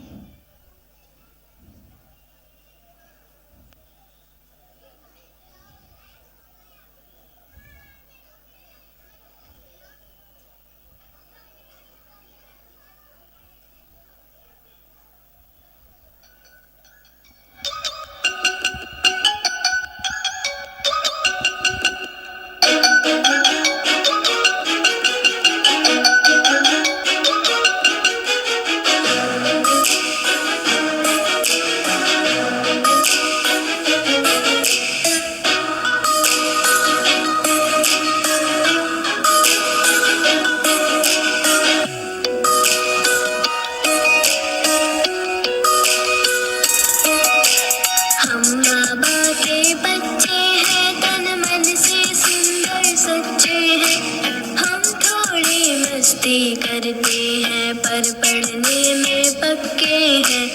हम बाबा के बच्चे हैं, तन मन से सुंदर सच्चे हैं. हम थोड़ी मस्ती करते हैं, पर पढ़ने में पक्के हैं.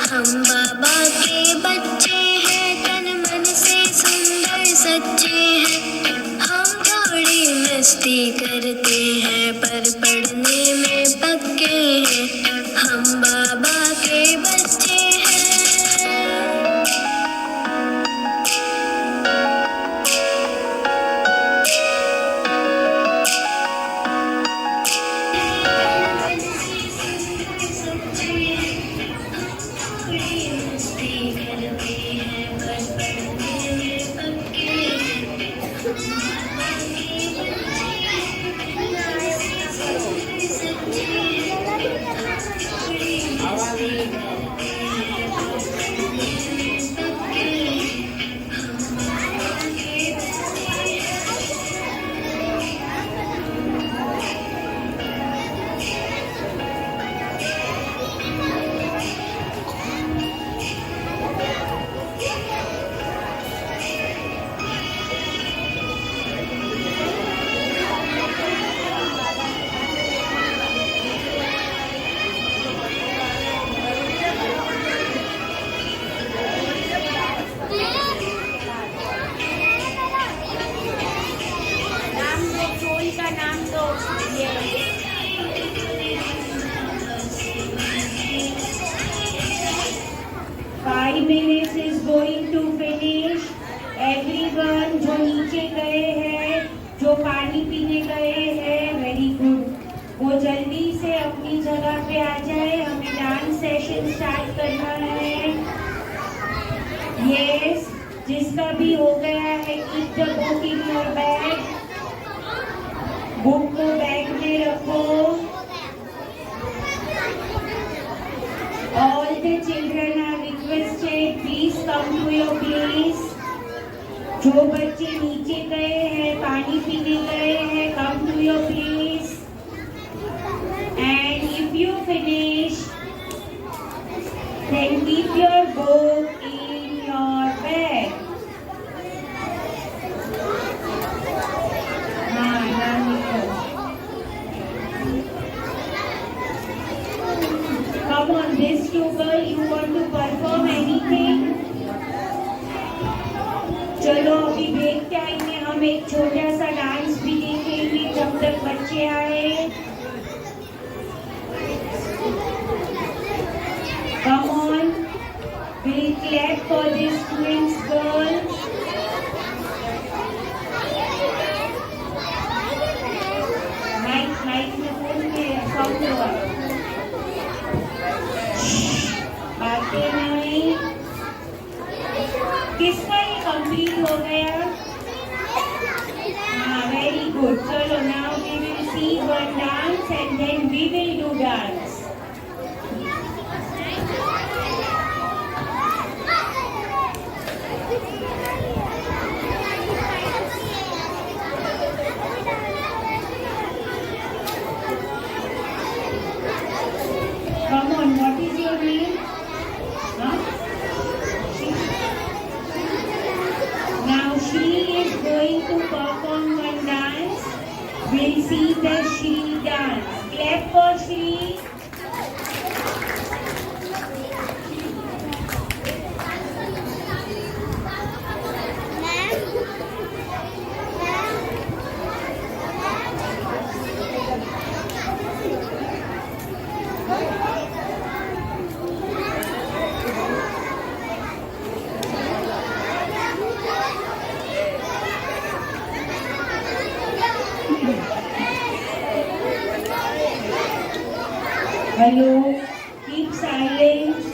हम बाबा के बच्चे हैं, तन मन से सुंदर सच्चे हैं. हम थोड़ी मस्ती करते हैं, पर पढ़ने में पक्के हैं. हम बाबा के बच्चे हैं. का नाम दो. 5 minutes is going to finish. Everyone जो नीचे गए हैं, जो पानी पीने गए हैं, वेरी गुड. वो जल्दी से अपनी जगह पे आ जाए. हमें डांस सेशन स्टार्ट करना है. यस, जिसका भी हो गया है keep the book in your bag. Book को बैग में रखो. All the children are requested, please come to your place. जो बच्चे नीचे गए हैं, पानी पीने गए हैं, come to your place. And if you finish, then keep your book in your bag. Come on, this two girls, you want to perform anything? चलो अभी ब्रेक टाइम में हम एक छोटा सा डांस भी देखेंगे जब तक बच्चे आए. Come on, we'll clap for this twins girl. Mic में फोन में साउंड हुआ. बातें नहीं. किसका ये कंप्लीट हो गया? हाँ, वेरी गुड. चलो now we will see one dance and then we will do dance. Come on, what is your name? Huh? Now she is going to perform one dance. We'll see the Shri dance. Clap for Shri. Hello, keep silence.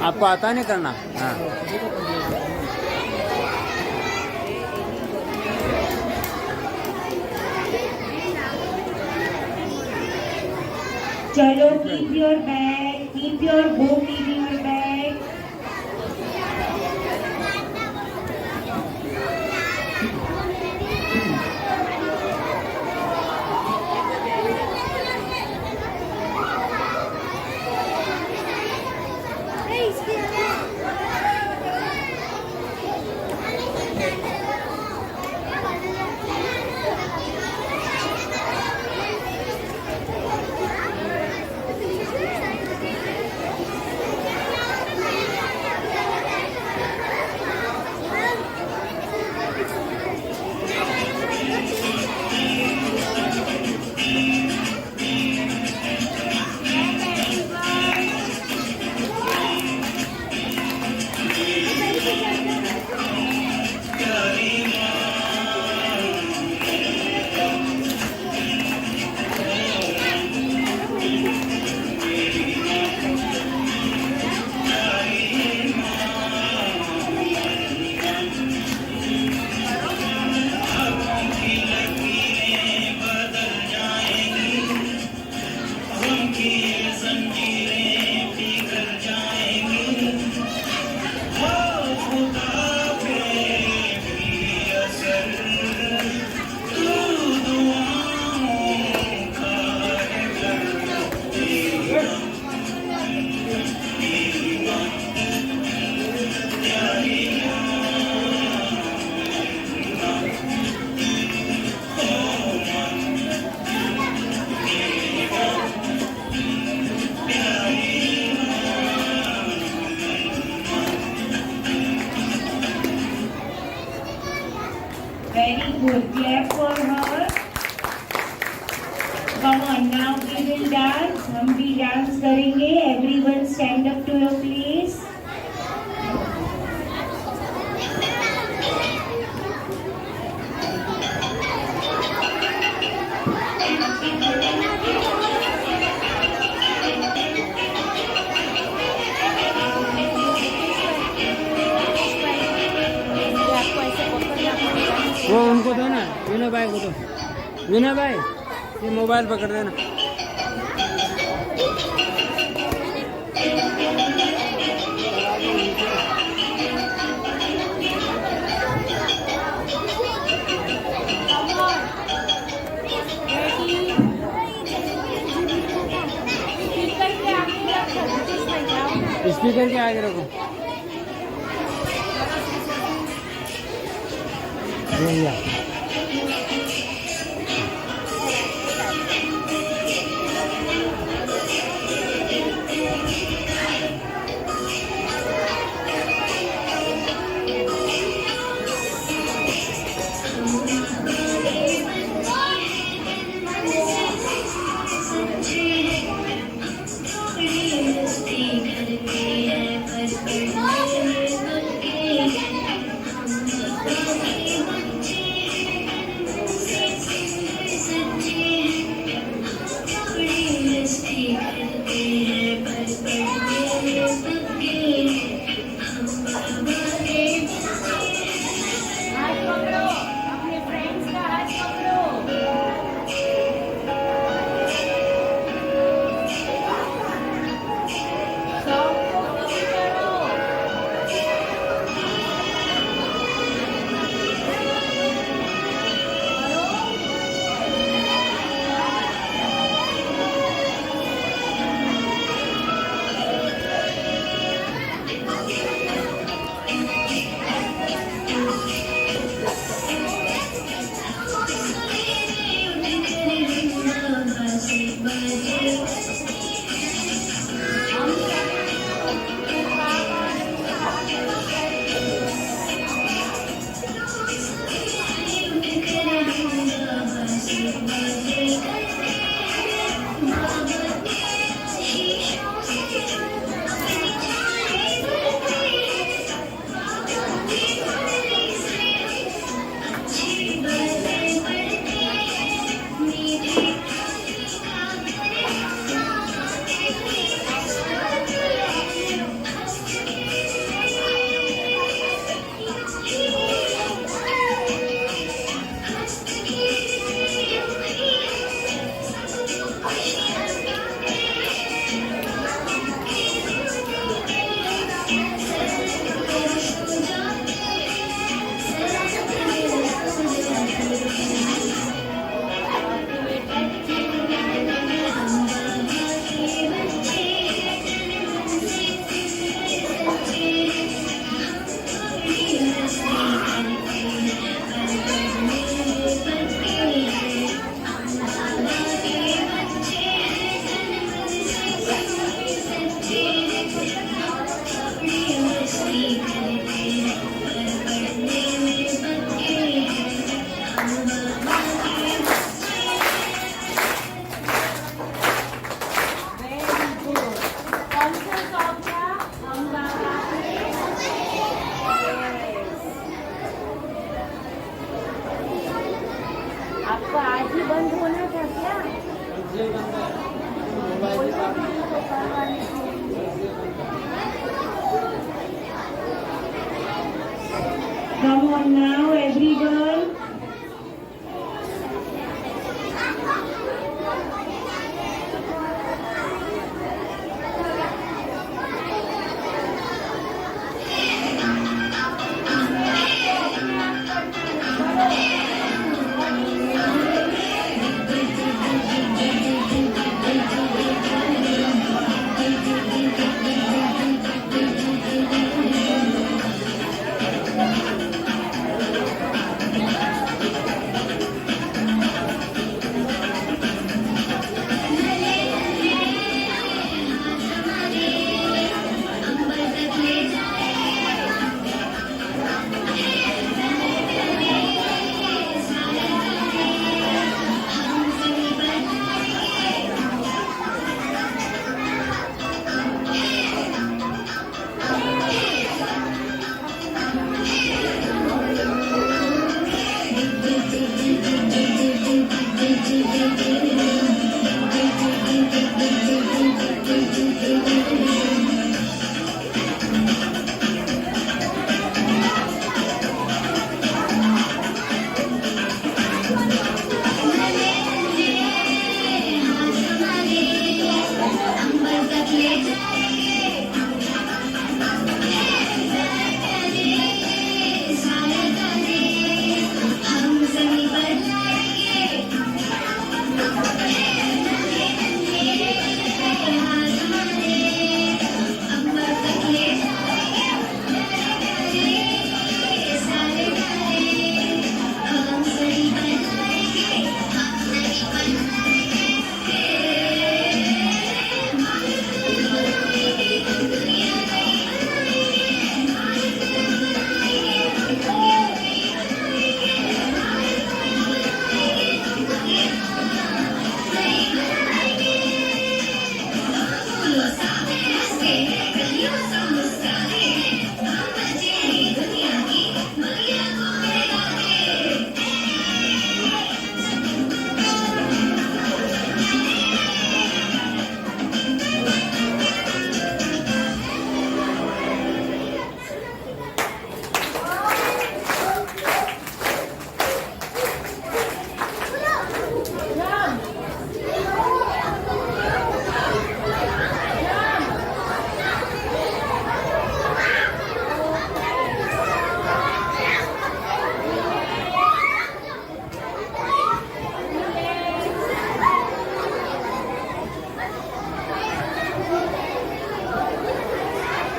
आपको आता नहीं करना? हाँ। चलो, keep your bag, keep your book in your bag. Very good. Clap for her. Come on, now we will dance. हम भी dance करेंगे. Everyone stand up to your place. वो उनको दो ना, विनय भाई को दो। विनय भाई, ये मोबाइल पकड़ देना। स्पीकर के आगे रखो। भैया Come on now, everyone.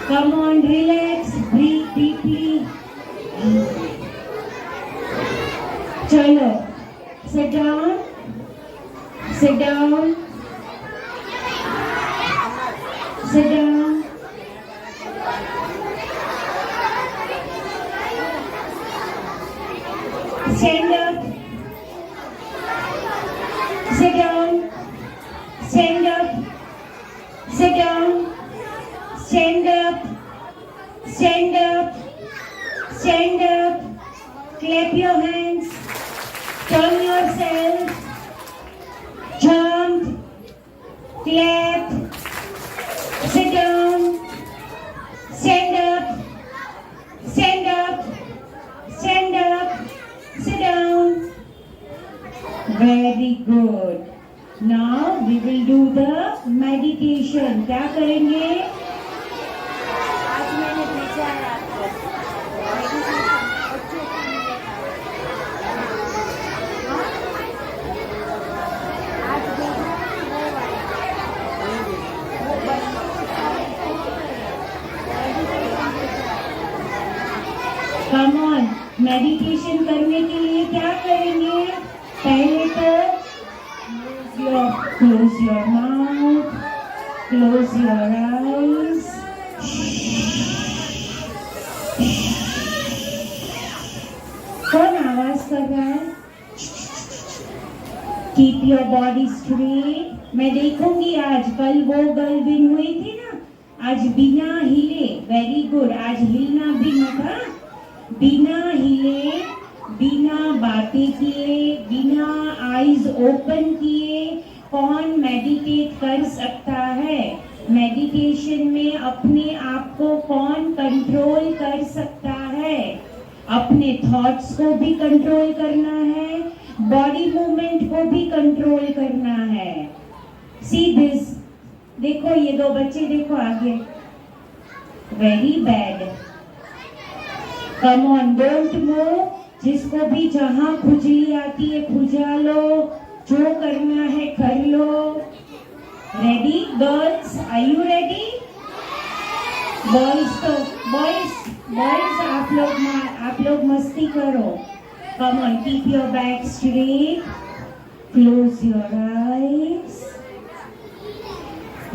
Come on, relax, breathe deeply. Chalo, sit down, sit down, sit down. Stand up, sit down, stand up, sit down. Stand up, stand up, stand up, clap your hands, turn yourself, jump, clap, sit down, stand up, stand up, stand up, sit down. Very good. Now we will do the meditation. क्या करेंगे? Come on, meditation करने के लिए क्या करेंगे? पहले तो close your mouth, close your eyes. कौन आवाज कर रहा है? Keep your body straight. मैं देखूंगी आज कल वो गर्ल विन हुई थी ना, आज बिना हिले. Very good. आज हिलना भी मत. हाँ, बिना हिले, बिना बातें किए, बिना आईज ओपन किए कौन मेडिटेट कर सकता है? मेडिटेशन में अपने आप को कौन कंट्रोल कर सकता है? अपने थॉट्स को भी कंट्रोल करना है, बॉडी मूवमेंट को भी कंट्रोल करना है। सी दिस, देखो ये दो बच्चे देखो आगे, very bad. Come on, don't move. जिसको भी जहां खुजली आती है खुजा लो, जो करना है कर लो। Ready girls, are you ready? Boys तो बॉयज आप लोग मस्ती करो। Come on, keep your back straight, close your eyes,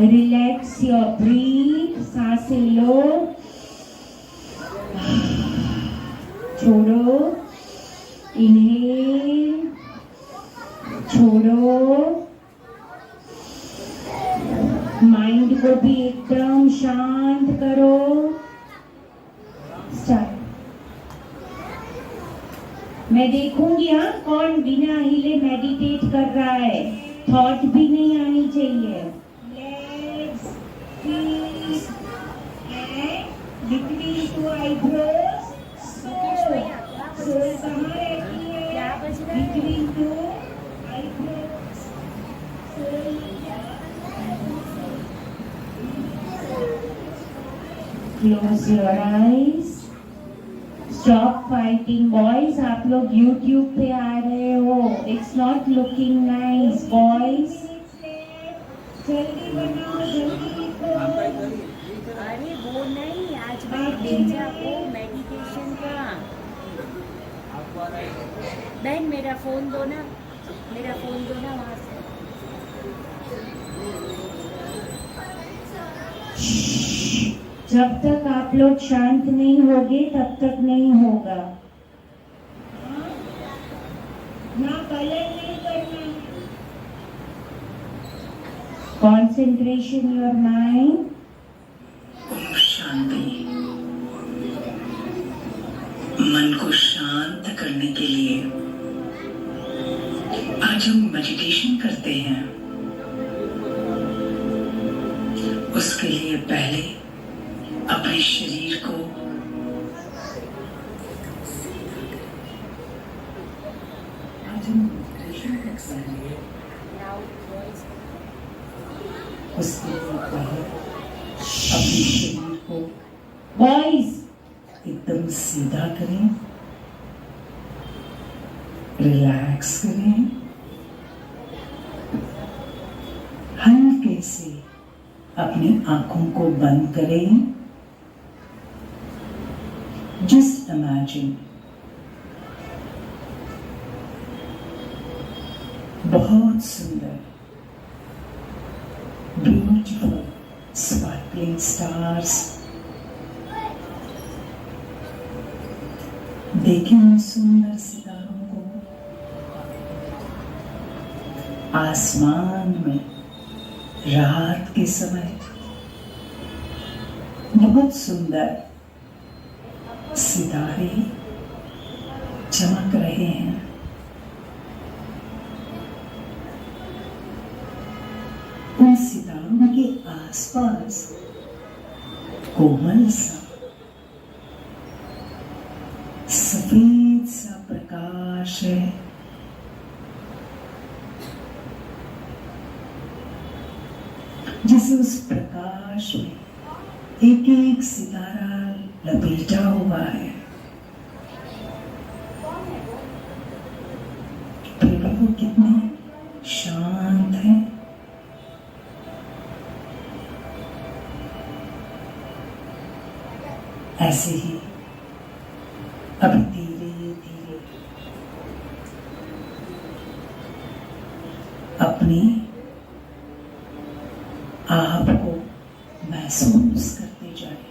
relax your breath, सांसें लो, छोड़ो, इनहेल, छोड़ो। माइंड को भी एकदम शांत करो। स्टार्ट। मैं देखूंगी हाँ कौन बिना हिले मेडिटेट कर रहा है। थॉट भी नहीं आनी चाहिए। Legs, feet and between two eyebrows. Soul कहाँ रहती है? Between two eyebrows. Close your eyes. Stop fighting, boys. आप लोग YouTube पे आ रहे हो. It's not looking nice, boys. जल्दी बनाओ, जल्दी लिखो. अरे वो नहीं, आज मैं भेजा वो मेडिटेशन का। बहन मेरा फोन दो ना वहाँ से। जब तक आप लोग शांत नहीं होगे तब तक नहीं होगा। ना कलर नहीं करना। Concentration your mind. शांति। मन को शांत करने के लिए आज हम मेडिटेशन करते हैं। उसके लिए पहले अपने शरीर को आज हम रिलैक्स करेंगे। उसके लिए पहले अपने शरीर को बॉयज एकदम सीधा करें, रिलैक्स करें, हल्के से अपनी आंखों को बंद करें। जस्ट इमेजिन बहुत सुंदर ब्यूटीफुल स्पार्कलिंग स्टार्स। देखें उन सुंदर सितारों को आसमान में रात के समय। बहुत सुंदर सितारे चमक रहे हैं। उन सितारों के आसपास कोमल सा सफेद सा प्रकाश है। जिसे उस प्रकाश में एक एक सितारा लपेटा हुआ है। फिर वो कितने शांत हैं। ऐसे ही अब धीरे धीरे अपने आप को महसूस करते जाए।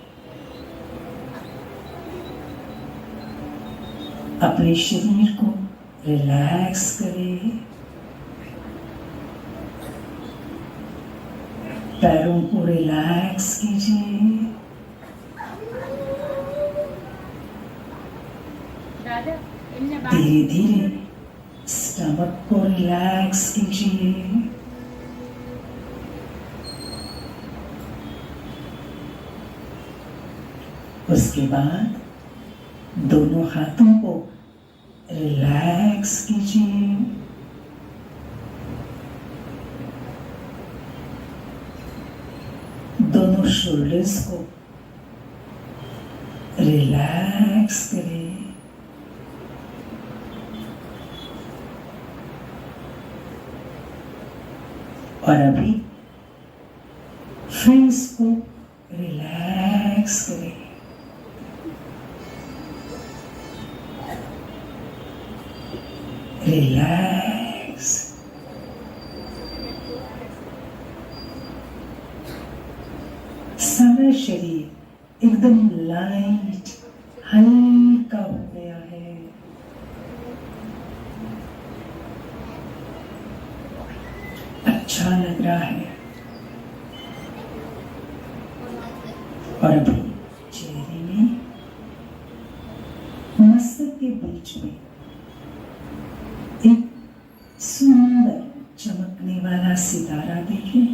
अपने शरीर को रिलैक्स करें। पैरों को रिलैक्स कीजिए। धीरे धीरे स्टमक को रिलैक्स कीजिए। उसके बाद दोनों हाथों को रिलैक्स कीजिए। दोनों शोल्डर्स को रिलैक्स करें। और अभी फेस को रिलैक्स करें। रिलैक्स। सारा शरीर एकदम लाइट हल्का हो गया है। अच्छा लग रहा है। और अभी चेहरे में मस्तक के बीच में एक सुंदर चमकने वाला सितारा देखें।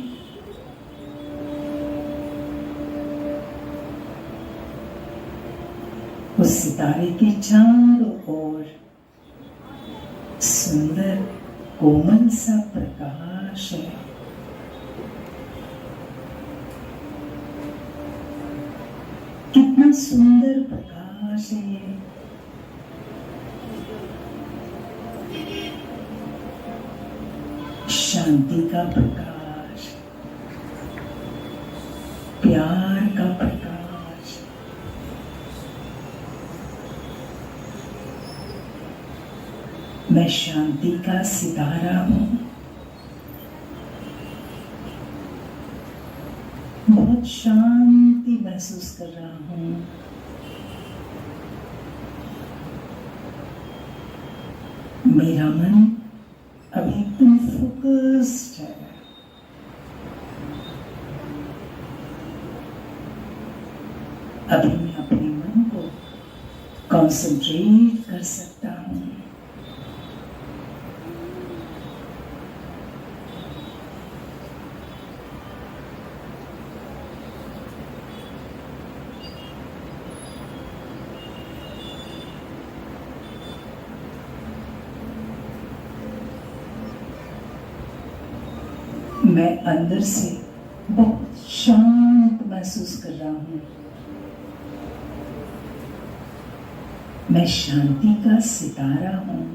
उस सितारे के चारों ओर सुंदर कोमल सा प्रकाश है। कितना सुंदर प्रकाश है ये। शांति का प्रकाश, प्यार का प्रकाश। मैं शांति का सितारा हूं। बहुत शांति महसूस कर रहा हूं। मेरा मन अभी एकदम फोकस्ड है। अभी मैं अपने मन को कंसंट्रेट कर सकता हूं। मैं अंदर से बहुत शांत महसूस कर रहा हूं। मैं शांति का सितारा हूं।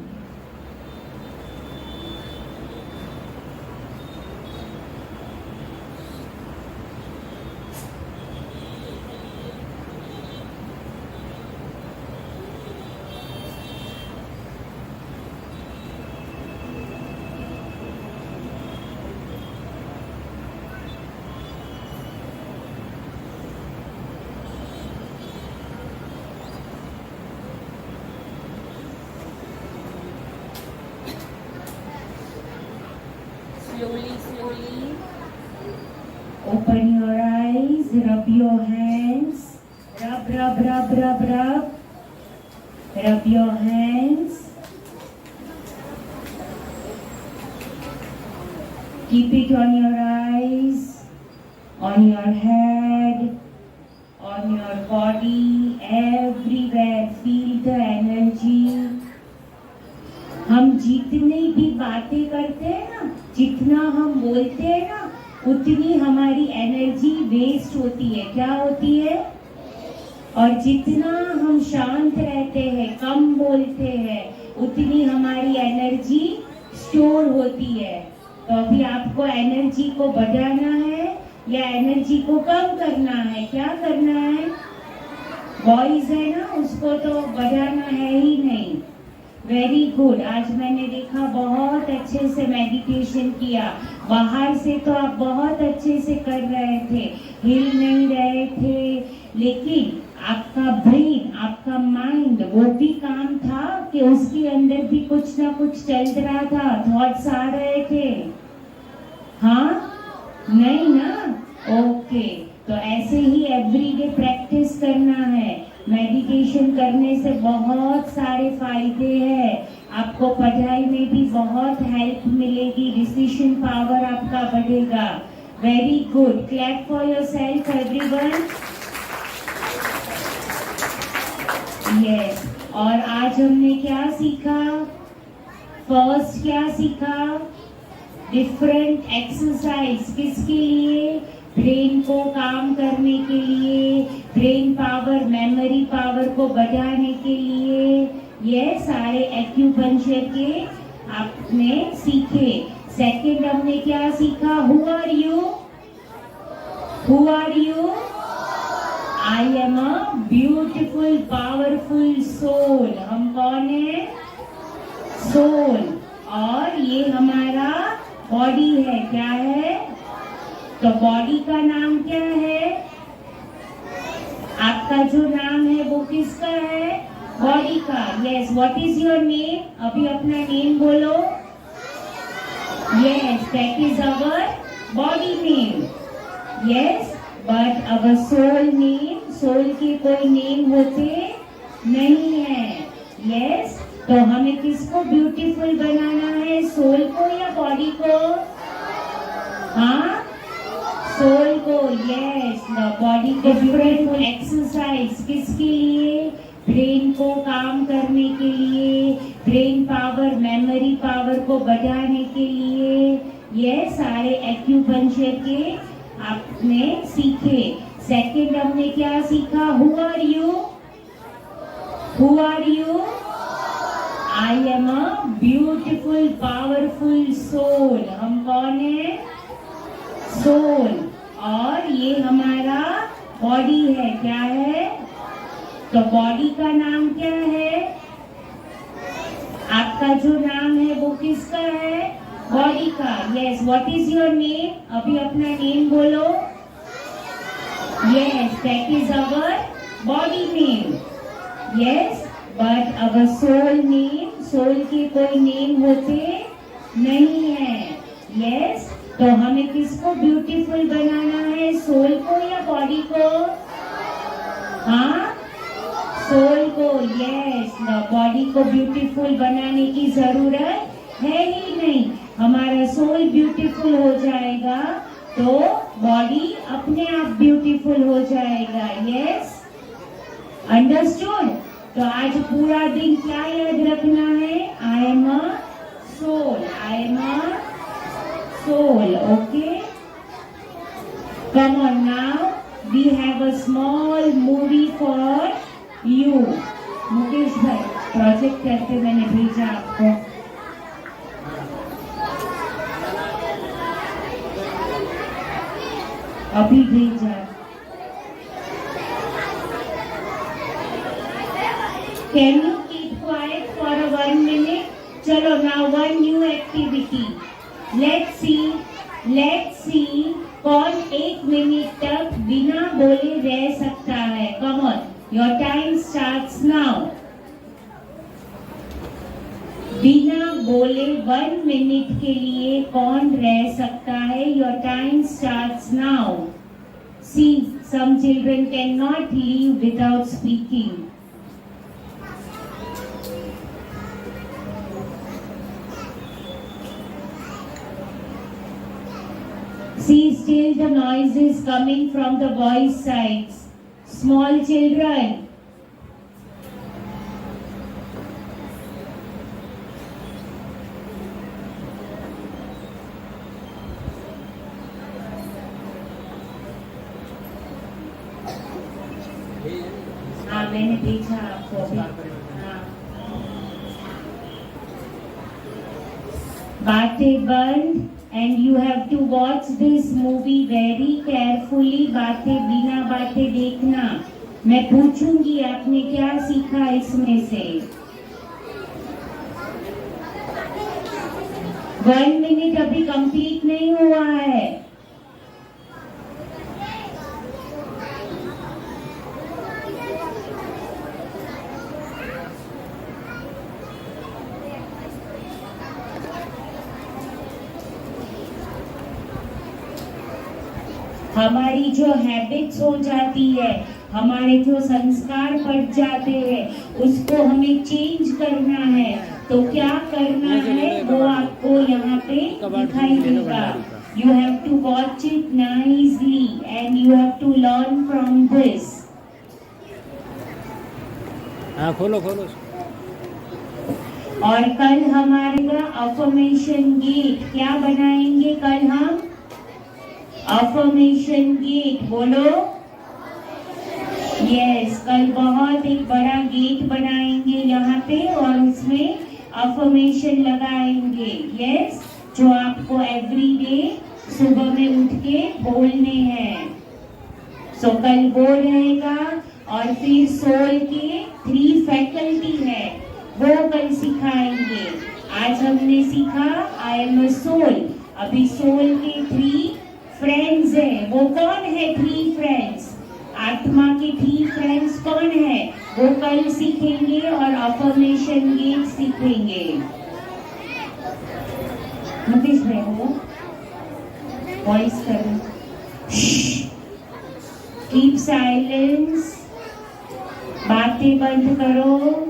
Slowly. Open your eyes, rub your hands, rub. Rub your hands. Keep it on your eyes, on your head, on your body, everywhere. Feel the energy. हम जितनी भी बातें करते हैं ना, जितना हम बोलते हैं ना, उतनी हमारी एनर्जी वेस्ट होती है। क्या होती है? और जितना हम शांत रहते हैं, कम बोलते हैं, उतनी हमारी एनर्जी स्टोर होती है। तो अभी आपको एनर्जी को बढ़ाना है या एनर्जी को कम करना है? क्या करना है? वॉइस है ना, उसको तो बढ़ाना है ही नहीं। Very good. आज मैंने देखा बहुत अच्छे से मेडिटेशन किया। बाहर से तो आप बहुत अच्छे से कर रहे थे, हिल नहीं रहे थे, लेकिन आपका ब्रेन, आपका माइंड, वो भी काम था कि उसके अंदर भी कुछ ना कुछ चल रहा था, थॉट्स आ रहे थे। हाँ, नहीं ना? ओके। तो ऐसे ही एवरीडे प्रैक्टिस करना है। मेडिटेशन करने से बहुत सारे फायदे हैं। आपको पढ़ाई में भी बहुत हेल्प मिलेगी, डिसीजन पावर आपका बढ़ेगा। Very good. Clap for yourself everyone. Yes, और आज हमने क्या सीखा? फर्स्ट क्या सीखा? डिफरेंट एक्सरसाइज किसके लिए? ब्रेन को काम करने के लिए, ब्रेन पावर, मेमोरी पावर को बढ़ाने के लिए। ये सारे एक्यूपंक्चर के आपने सीखे। सेकंड हमने क्या सीखा? Who are you? Who are you? I am a beautiful powerful soul. हम कौन है? सोल। और ये हमारा बॉडी है। क्या है? तो बॉडी का नाम क्या है? आपका जो नाम है वो किसका है? बॉडी का। Yes, what is your name? अभी अपना नेम बोलो। Yes, that is our body name. Yes, but our soul name, soul के कोई नेम होते नहीं है। यस, तो हमें किसको ब्यूटीफुल बनाना है? सोल को या बॉडी को? हाँ, सोल को। यस, बॉडी को ब्यूटीफुल एक्सरसाइज किसके लिए? ब्रेन को काम करने के लिए, ब्रेन पावर, मेमोरी पावर को बढ़ाने के लिए। ये सारे एक्यूपंक्चर के आपने सीखे। सेकंड हमने क्या सीखा? Who are you? Who are you? I am a beautiful powerful soul. हम कौन है? सोल। और ये हमारा बॉडी है। क्या है? तो बॉडी का नाम क्या है? आपका जो नाम है वो किसका है? बॉडी का। Yes, what is your name? अभी अपना नेम बोलो। Yes, that is our body name. Yes, but our soul name, soul के कोई नेम होते नहीं है। यस, तो हमें किसको ब्यूटीफुल बनाना है? सोल को या बॉडी को? हाँ, सोल को। यस, बॉडी को ब्यूटीफुल बनाने की जरूरत है ही नहीं। हमारा सोल ब्यूटीफुल हो जाएगा तो बॉडी अपने आप ब्यूटीफुल हो जाएगा। Yes, understood? तो आज पूरा दिन क्या याद रखना है? I am a soul, I am a soul. Okay, come on now, we have a small movie for you. Mukesh भाई, प्रोजेक्ट करके मैंने भेजा आपको। अभी भेजा। Can you keep quiet for 1 minute? चलो, now one new activity. Let's see कौन 1 minute तक बिना बोले रह सकता है। Come on, your time starts now. बिना बोले 1 मिनट के लिए कौन रह सकता है? Your time starts now. See, some children can not leave without speaking. See, still the noise is coming from the boys' sides. Small children. हाँ, मैंने देखा आपको अभी। हाँ, बातें बंद। And you have to watch this movie very carefully. बातें बिना बातें देखना। मैं पूछूंगी आपने क्या सीखा इसमें से। 1 minute अभी कंप्लीट नहीं हुआ है। हमारी जो हैबिट्स हो जाती है, हमारे जो संस्कार पड़ जाते हैं, उसको हमें चेंज करना है। तो क्या करना है वो आपको यहाँ पे दिखाई देगा। You have to watch it nicely and you have to learn from this. हाँ खोलो खोलो। और कल हमारा अफर्मेशन गेट क्या बनाएंगे? कल हम अफर्मेशन गेट, बोलो यस। कल बहुत एक बड़ा गेट बनाएंगे यहाँ पे और उसमें अफर्मेशन लगाएंगे, यस, जो आपको एवरीडे सुबह में उठ के बोलने हैं। सो कल वो रहेगा और फिर सोल के 3 फैकल्टी है, वो कल सिखाएंगे। आज हमने सीखा आई एम अ सोल, अभी सोल के 3 फ्रेंड्स है। वो कौन है 3 फ्रेंड्स? आत्मा के 3 फ्रेंड्स कौन है? वो कल सीखेंगे और अफर्मेशन गेट सीखेंगे। मुकेश भाई हो वॉइस करो, कीप साइलेंस, बातें बंद करो।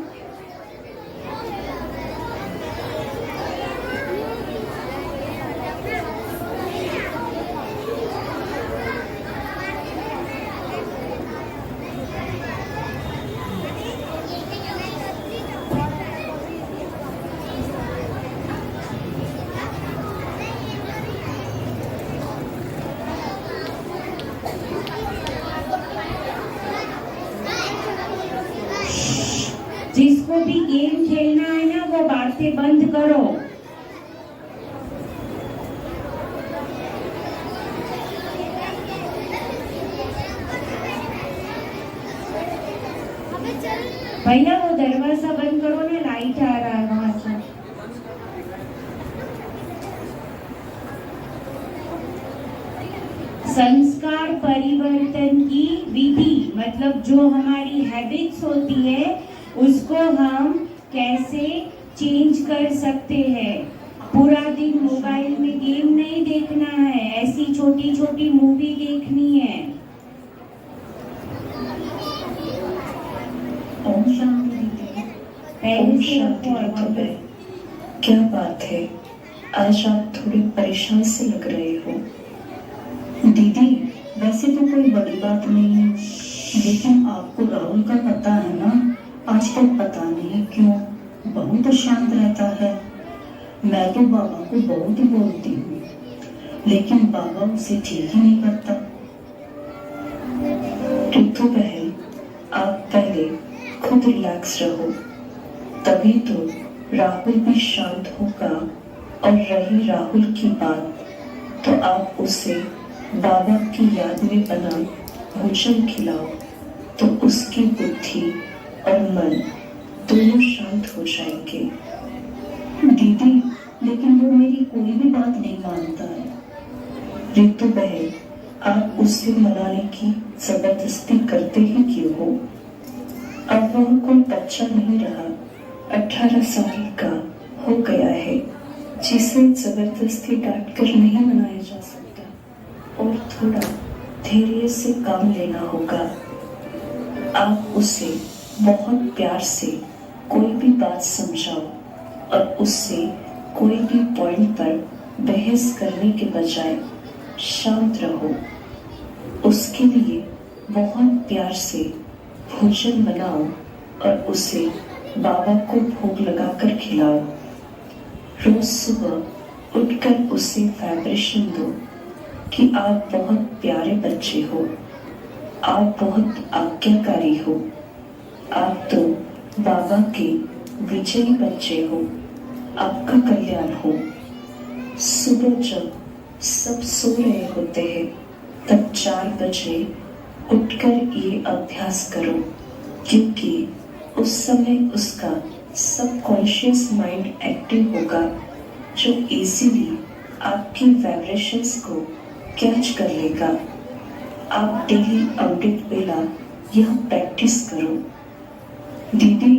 जिसको भी गेम खेलना है ना, वो बातें बंद करो। भैया वो दरवाजा बंद करो ना, लाइट आ रहा है वहां से। संस्कार परिवर्तन की विधि, मतलब जो हमारी हैबिट्स होती है उसको हम कैसे चेंज कर सकते हैं। पूरा दिन मोबाइल में गेम नहीं देखना है, ऐसी छोटी छोटी मूवी देखनी है। ओम शांति दीदी। ओम शांति दीदी। क्या बात है, आज आप थोड़ी परेशान से लग रहे हो। दीदी वैसे तो कोई बड़ी बात नहीं है, लेकिन आपको राहुल का पता है ना, आजकल पता नहीं क्यों बहुत शांत रहता है। मैं तो बाबा को बहुत बोलती हूँ, लेकिन बाबा उसे ठीक ही नहीं करता। तो बहन, आप पहले खुद रिलैक्स रहो, तभी तो राहुल भी शांत होगा। और रही राहुल की बात, तो आप उसे बाबा की याद में बना भोजन खिलाओ, तो उसकी बुद्धि और मन दोनों शांत हो जाएंगे। दीदी लेकिन वो मेरी कोई भी बात नहीं मानता है। रितु बहन, आप उससे मनाने की जबरदस्ती करते ही क्यों हो? अब वह कोई बच्चा नहीं रहा, 18 साल का हो गया है, जिसे जबरदस्ती डांटकर नहीं मनाया जा सकता। और थोड़ा धैर्य से काम लेना होगा। आप उसे बहुत प्यार से कोई भी बात समझाओ और उससे कोई भी पॉइंट पर बहस करने के बजाय शांत रहो। उसके लिए बहुत प्यार से भोजन बनाओ और उसे बाबा को भोग लगाकर खिलाओ। रोज सुबह उठकर उसे वाइब्रेशन दो कि आप बहुत प्यारे बच्चे हो, आप बहुत आज्ञाकारी हो, आप तो बाबा के विजयी बच्चे हो, आपका कल्याण हो। सुबह जब सब सो रहे होते हैं, तब 4 बजे उठकर ये अभ्यास करो, क्योंकि उस समय उसका सबकॉन्शियस माइंड एक्टिव होगा, जो इजीली आपकी वाइब्रेशंस को कैच कर लेगा। आप डेली अमृत बेला यह प्रैक्टिस करो। दीदी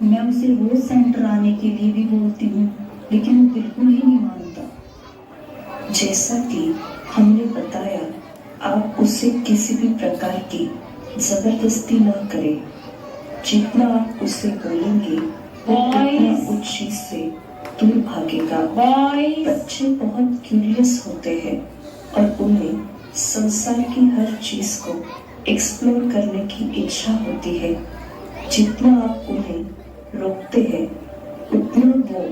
मैं उसे रोज सेंटर आने के लिए भी बोलती हूँ, लेकिन वो बिल्कुल ही नहीं मानता। जैसा कि हमने बताया, आप उसे किसी भी प्रकार की जबरदस्ती न करें। जितना आप उसे बोलेंगे वो उतना उस चीज से दूर भागेगा। बच्चे बहुत क्यूरियस होते हैं और उन्हें संसार की हर चीज को एक्सप्लोर करने की इच्छा होती है। जितना आप उन्हें रोकते हैं उतना वो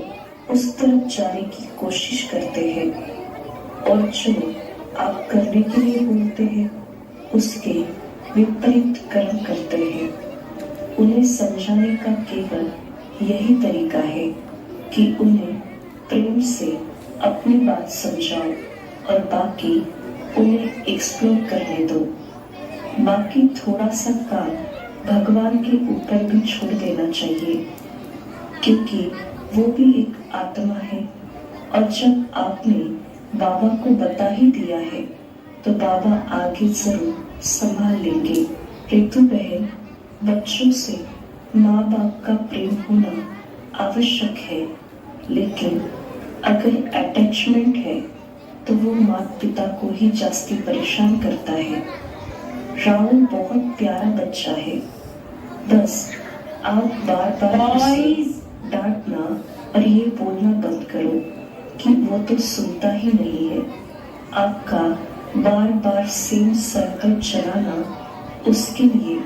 उस तरफ जाने की कोशिश करते हैं, और जो आप करने के लिए बोलते हैं उसके विपरीत कर्म करते हैं। उन्हें समझाने का केवल यही तरीका है कि उन्हें प्रेम से अपनी बात समझाओ और बाकी उन्हें एक्सप्लोर करने दो। बाकी थोड़ा सा काम भगवान के ऊपर भी छोड़ देना चाहिए, क्योंकि वो भी एक आत्मा है, और जब आपने बाबा को बता ही दिया है तो बाबा आगे जरूर संभाल लेंगे। ऋतु बहन, बच्चों से माँ बाप का प्रेम होना आवश्यक है, लेकिन अगर अटैचमेंट है तो वो माता पिता को ही जास्ती परेशान करता है। राहुल बहुत प्यारा बच्चा है, बस आप बार बार उसे डांटना और ये बोलना बंद करो कि वो तो सुनता ही नहीं है। आपका बार बार सेम सर्कल चलाना उसके लिए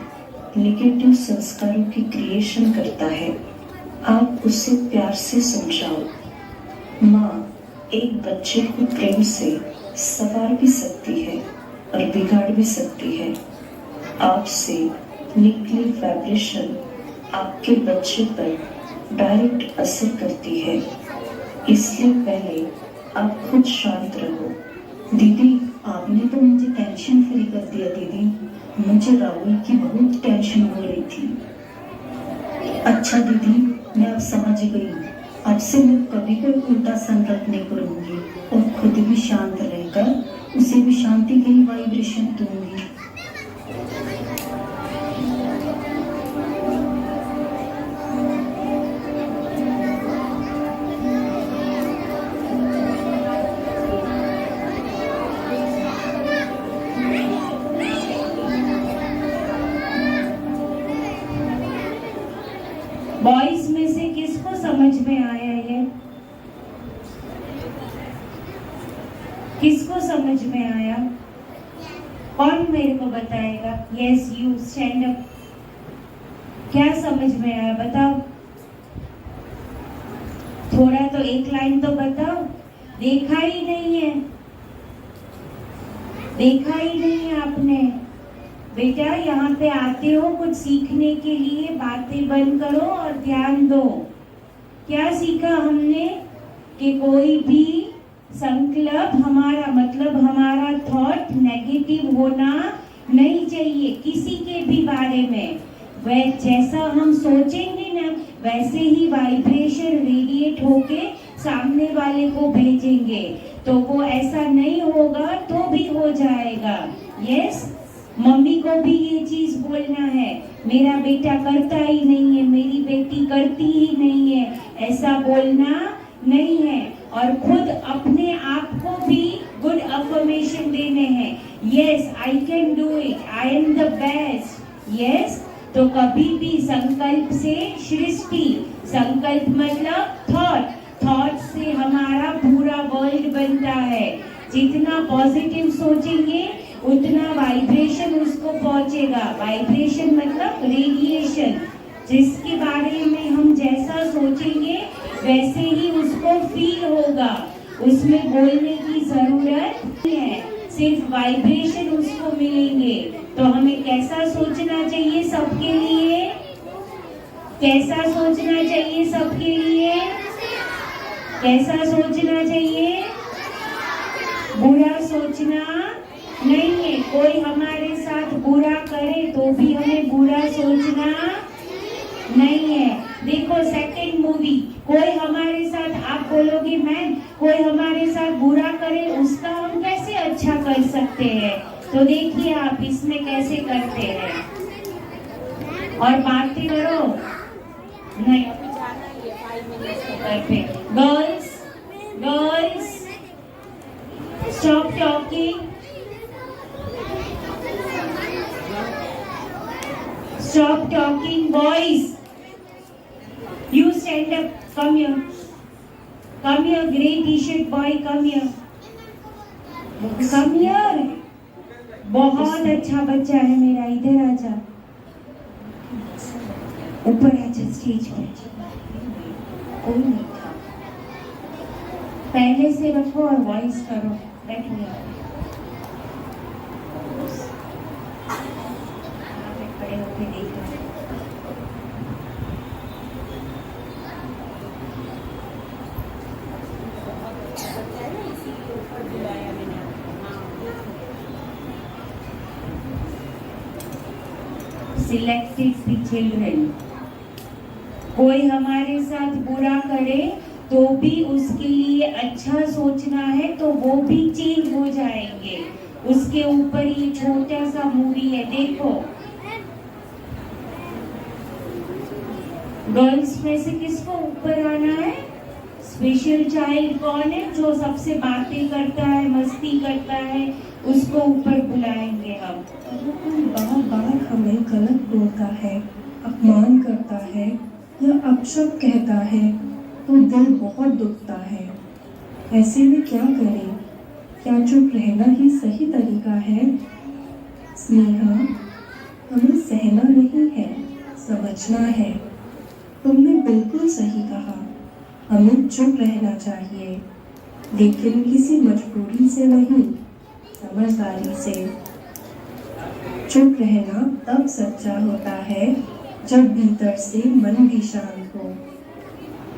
नेगेटिव संस्कारों की क्रिएशन करता है। आप उसे प्यार से समझाओ। माँ एक बच्चे को प्रेम से संवार भी सकती है और बिगाड़ भी सकती है। आपसे निकली वाइब्रेशन आपके बच्चे पर डायरेक्ट असर करती है, इसलिए पहले आप खुद शांत रहो। दीदी, आपने तो मुझे टेंशन फ्री कर दिया दीदी। मुझे राहुल की बहुत टेंशन हो रही थी। अच्छा दीदी, मैं अब समझ गई। अब से मैं कभी कोई उल्टा संकल्प नहीं करूंगी और खुद भी शांत रहकर उसे भी शांति की वाइब्रेशन दूंगी। बॉयज में से किसको समझ में आया है? किसको समझ में आया? कौन मेरे को बताएगा? Yes, you stand up. क्या समझ में आया बताओ? थोड़ा तो एक लाइन तो बताओ। देखा ही नहीं है, देखा ही नहीं है आपने। बेटा, यहाँ पे आते हो कुछ सीखने के लिए, बातें बंद करो और ध्यान दो। क्या सीखा हमने? कि कोई भी संकल्प, हमारा मतलब हमारा थॉट नेगेटिव होना नहीं चाहिए किसी के भी बारे में। वह जैसा हम सोचेंगे ना, वैसे ही वाइब्रेशन रेडिएट होके सामने वाले को भेजेंगे। तो वो ऐसा नहीं होगा तो भी हो जाएगा। यस, मम्मी को भी ये चीज बोलना है, मेरा बेटा करता ही नहीं है, मेरी बेटी करती ही नहीं है, ऐसा बोलना नहीं है। और खुद अपने आप को भी गुड अफर्मेशन देने हैं। Yes, I can do it, I am the best. Yes, तो कभी भी संकल्प से सृष्टि, संकल्प मतलब थॉट, थॉट से हमारा पूरा वर्ल्ड बनता है। जितना पॉजिटिव सोचेंगे उतना वाइब्रेशन उसको पहुंचेगा। वाइब्रेशन मतलब रेडिएशन, जिसके बारे में हम जैसा सोचेंगे वैसे ही उसको फील होगा। उसमें बोलने की जरूरत नहीं है, सिर्फ वाइब्रेशन उसको मिलेंगे। तो हमें कैसा सोचना चाहिए सबके लिए? कैसा सोचना चाहिए सबके लिए? कैसा सोचना चाहिए? बुरा सोचना नहीं है। कोई हमारे साथ बुरा करे तो भी हमें बुरा सोचना नहीं है। देखो सेकंड मूवी, कोई हमारे साथ, आप बोलोगे मैम कोई हमारे साथ बुरा करे उसका हम कैसे अच्छा कर सकते हैं? तो देखिए आप इसमें कैसे करते हैं। और बातें करो नहीं, अभी जाना ही है 5 मिनट करते। Girls, girls stop talking, stop talking. Boys, you stand up, come here, come here, grey t-shirt boy, come here, come here. बहुत अच्छा बच्चा है मेरा, इधर आजा। ऊपर आजा स्टेज पर। कोई नहीं था, पहले से रखो और वॉइस करो। बैठो यार, खड़े होके देखो। Selected the children. कोई हमारे साथ बुरा करे तो भी उसके लिए अच्छा सोचना है, तो वो भी चेंज हो जाएंगे। उसके ऊपर ये छोटा सा मूवी है, देखो। गर्ल्स में से किसको ऊपर आना है? स्पेशल चाइल्ड कौन है? जो सबसे बातें करता है, मस्ती करता है, उसको ऊपर बुलाएंगे हम। कोई बार बार हमें गलत बोलता है, अपमान करता है या अपशब्द कहता है तो दिल बहुत दुखता है। ऐसे में क्या करें? क्या चुप रहना ही सही तरीका है? स्नेहा, हमें सहना नहीं है, समझना है। तुमने बिल्कुल सही कहा, हमें चुप रहना चाहिए, लेकिन किसी मजबूरी से नहीं, समझदारी से। चुप रहना तब सच्चा होता है जब भीतर से मन भी शांत हो।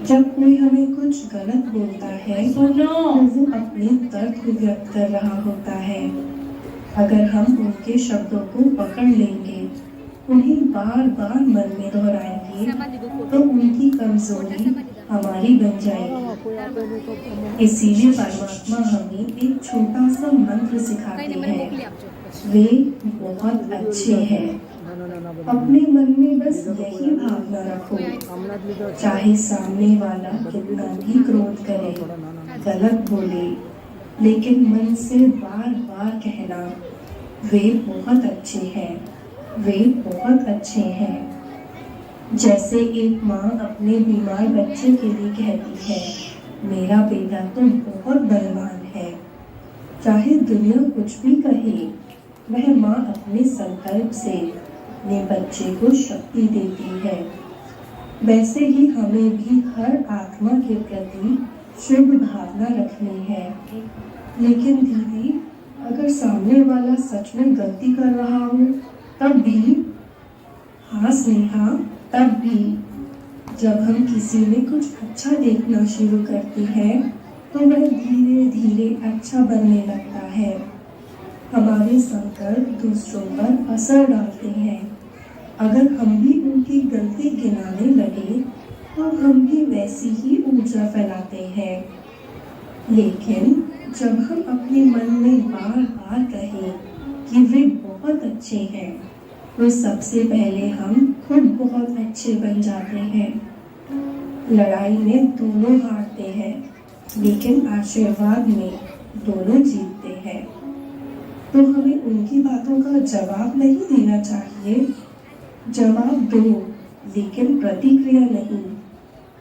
जब कोई हमें कुछ गलत बोलता है सुनो, तो वो अपने दर्द को व्यक्त कर रहा होता है। अगर हम उनके शब्दों को पकड़ लेंगे, उन्हें बार बार मन में दोहराएंगे, तो उनकी कमजोरी हमारी बन जाएगी। इसीलिए परमात्मा हमें एक छोटा सा मंत्र सिखाते हैं, वे बहुत अच्छे हैं। अपने मन में बस यही भावना रखो, चाहे सामने वाला कितना भी क्रोध करे, गलत बोले, लेकिन मन से बार बार कहना, वे बहुत अच्छे हैं, वे बहुत अच्छे हैं। जैसे एक माँ अपने बीमार बच्चे के लिए कहती है, मेरा बेटा तो बहुत बलवान है। चाहे दुनिया कुछ भी कहे, वह माँ अपने संकल्प से अपने बच्चे को शक्ति देती है। वैसे ही हमें भी हर आत्मा के प्रति शुभ भावना रखनी है। लेकिन दीदी, अगर सामने वाला सच में गलती कर रहा हो तब भी? हाँ स्नेहा, तब भी। जब हम किसी में कुछ अच्छा देखना शुरू करते हैं तो वह धीरे धीरे अच्छा बनने लगता है। हमारे संकल्प दूसरों पर असर डालते हैं। अगर हम भी उनकी गलती गिनाने लगे तो हम भी वैसी ही ऊर्जा फैलाते हैं। लेकिन जब हम अपने मन में बार बार कहें कि वे बहुत अच्छे हैं, तो सबसे पहले हम खुद बहुत अच्छे बन जाते हैं। लड़ाई में दोनों हारते हैं, लेकिन आशीर्वाद में दोनों जीतते हैं। तो हमें उनकी बातों का जवाब नहीं देना चाहिए। जवाब दो, लेकिन प्रतिक्रिया नहीं।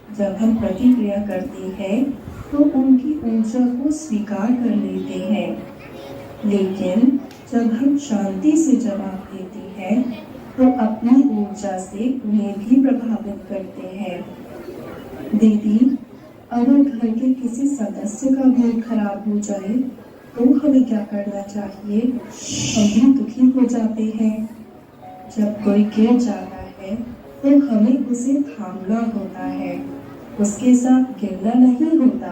जब हम प्रतिक्रिया करते हैं तो उनकी ऊर्जा को स्वीकार कर लेते हैं, लेकिन जब हम शांति से जवाब देते हैं तो अपनी ऊर्जा से उन्हें भी प्रभावित करते हैं। दीदी, अगर घर के किसी सदस्य का मूड खराब हो जाए तो हमें क्या करना चाहिए? हम भी दुखी हो जाते हैं। जब कोई गिर जाता है तो हमें उसे थामना होता है, उसके साथ गिरना नहीं होता।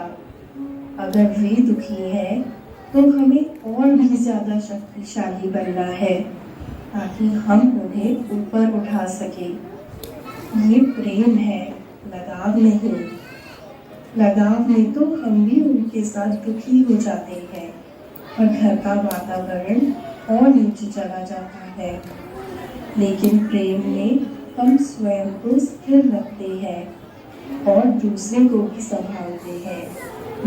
अगर वे दुखी है तो हमें और भी ज्यादा शक्तिशाली बनना है ताकि हम उन्हें ऊपर उठा सके। ये प्रेम है, लगाव नहीं। लगाव में तो हम भी उनके साथ दुखी हो जाते हैं और घर का वातावरण और नीचे चला जाता है। लेकिन प्रेम में हम स्वयं को स्थिर रखते हैं और दूसरे को भी संभालते हैं।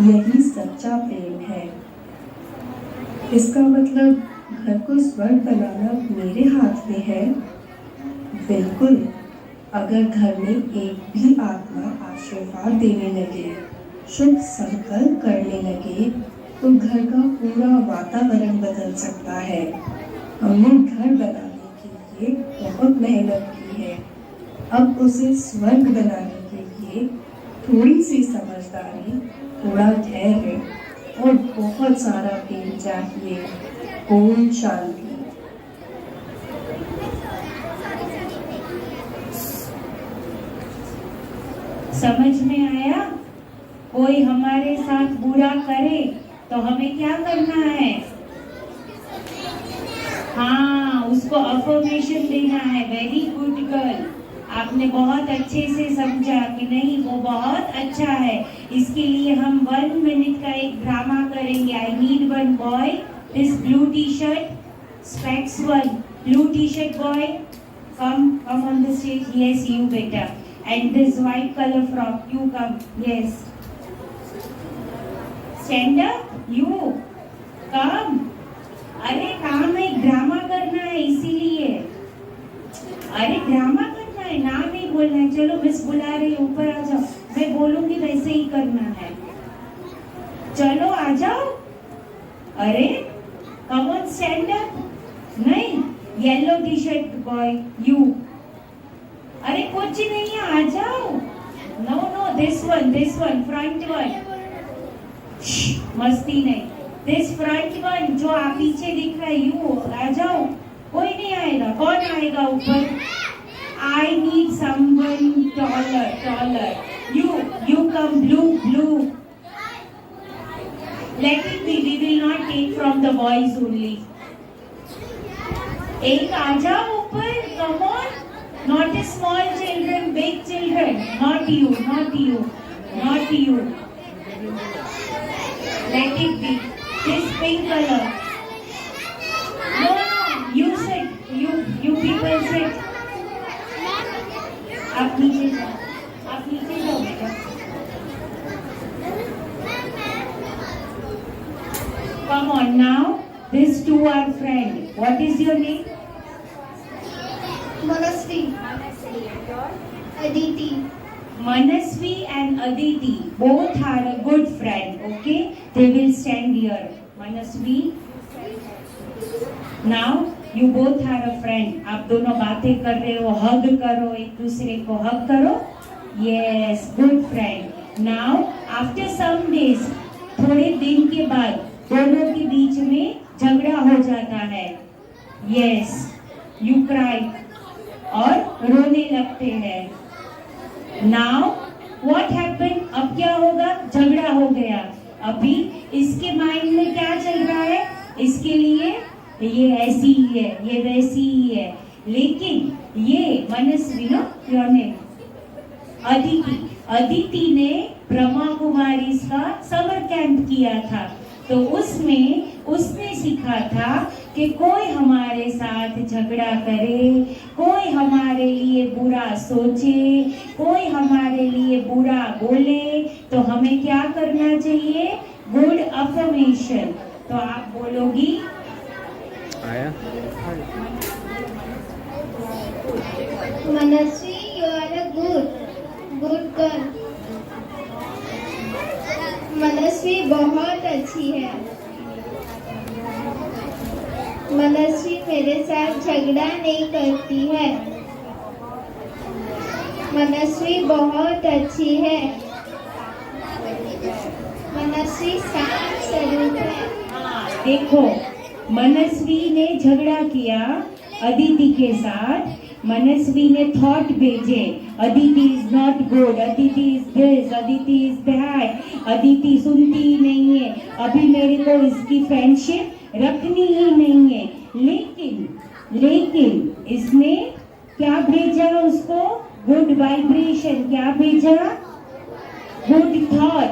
यही सच्चा प्रेम है। इसका मतलब घर को स्वर्ग बनाना मेरे हाथ में है? बिल्कुल। अगर घर में एक भी आत्मा आशीर्वाद देने लगे, शुभ संकल्प करने लगे, तो घर का पूरा वातावरण बदल सकता है। हमने घर बनाने के लिए बहुत मेहनत की है, अब उसे स्वर्ग बनाने के लिए थोड़ी सी समझदारी, थोड़ा धैर्य और बहुत सारा प्रेम चाहिए। ओम शांति। समझ में आया? कोई हमारे साथ बुरा करे तो हमें क्या करना है? हाँ, उसको अफर्मेशन देना है। वेरी गुड गर्ल, आपने बहुत अच्छे से समझा कि नहीं वो बहुत अच्छा है। इसके लिए हम 1 मिनट का एक ड्रामा करेंगे। I need 1 boy, this blue T shirt, specs 1, blue T shirt boy, come on the stage. Yes, you better. And this white color frock, you come. Yes. Stand up, you come. अरे काम है, drama करना है, इसीलिए। अरे drama करना है, नाम नहीं बोलना है। चलो मिस बुला रही है, ऊपर आ जाओ। मैं बोलूंगी वैसे ही करना है। चलो आ जाओ। अरे कम ऑन, स्टैंड अप। नहीं, yellow T shirt boy, you. अरे कुछ नहीं है, आ जाओ। No no, this one, front one. मस्ती नहीं, दिस फ्रंट वन, जो आप पीछे दिख रहा है, यू आ जाओ। कोई नहीं आएगा, कौन आएगा ऊपर? I need someone taller. You come, blue. Let it be, we will not take from the boys only. एक आ जाओ ऊपर, come on. Not a small children, big children. Not you. Let it be. This pink color. No, you sit. You people sit. आप नीचे जाओ बेटा। Come on now. These two are friends. What is your name? Manasvi. Aditi. Manasvi and Aditi both are a good friend. Okay, they will stand here. Manasvi, now you both are a friend. आप दोनों बातें कर रहे हो, हग करो, एक दूसरे को हग करो. Yes, good friend. Now after some days, थोड़े दिन के बाद दोनों के बीच में झगड़ा हो जाता है. Yes, you cry. और रोने लगते हैं. Now what happened? अब क्या होगा? झगड़ा हो गया. अभी इसके माइंड में क्या चल रहा है? इसके लिए ये ऐसी ही है, ये वैसी ही है. लेकिन ये मनस्वी, ना योर नेम, अदिति ने ब्रह्मा कुमारी का समर कैंप किया था. तो उसमें उसने सीखा था कि कोई हमारे साथ झगड़ा करे, कोई हमारे लिए बुरा सोचे, कोई हमारे लिए बुरा बोले, तो हमें क्या करना चाहिए? Good affirmation. तो आप बोलोगी आया Manasvi, you are a good girl. मनस्वी बहुत अच्छी है. मनस्वी मेरे साथ झगड़ा नहीं करती है. मनस्वी बहुत अच्छी है. मनस्वी शांत स्वरूप है. देखो, मनस्वी ने झगड़ा किया अदिति के साथ. मनस्वी ने थॉट भेजे, Aditi is not good, Aditi is this, Aditi is that, Aditi सुनती ही नहीं है, अभी मेरे को इसकी फ्रेंडशिप रखनी ही नहीं है. लेकिन इसने क्या भेजा उसको? Good vibration. क्या भेजा? Good thought.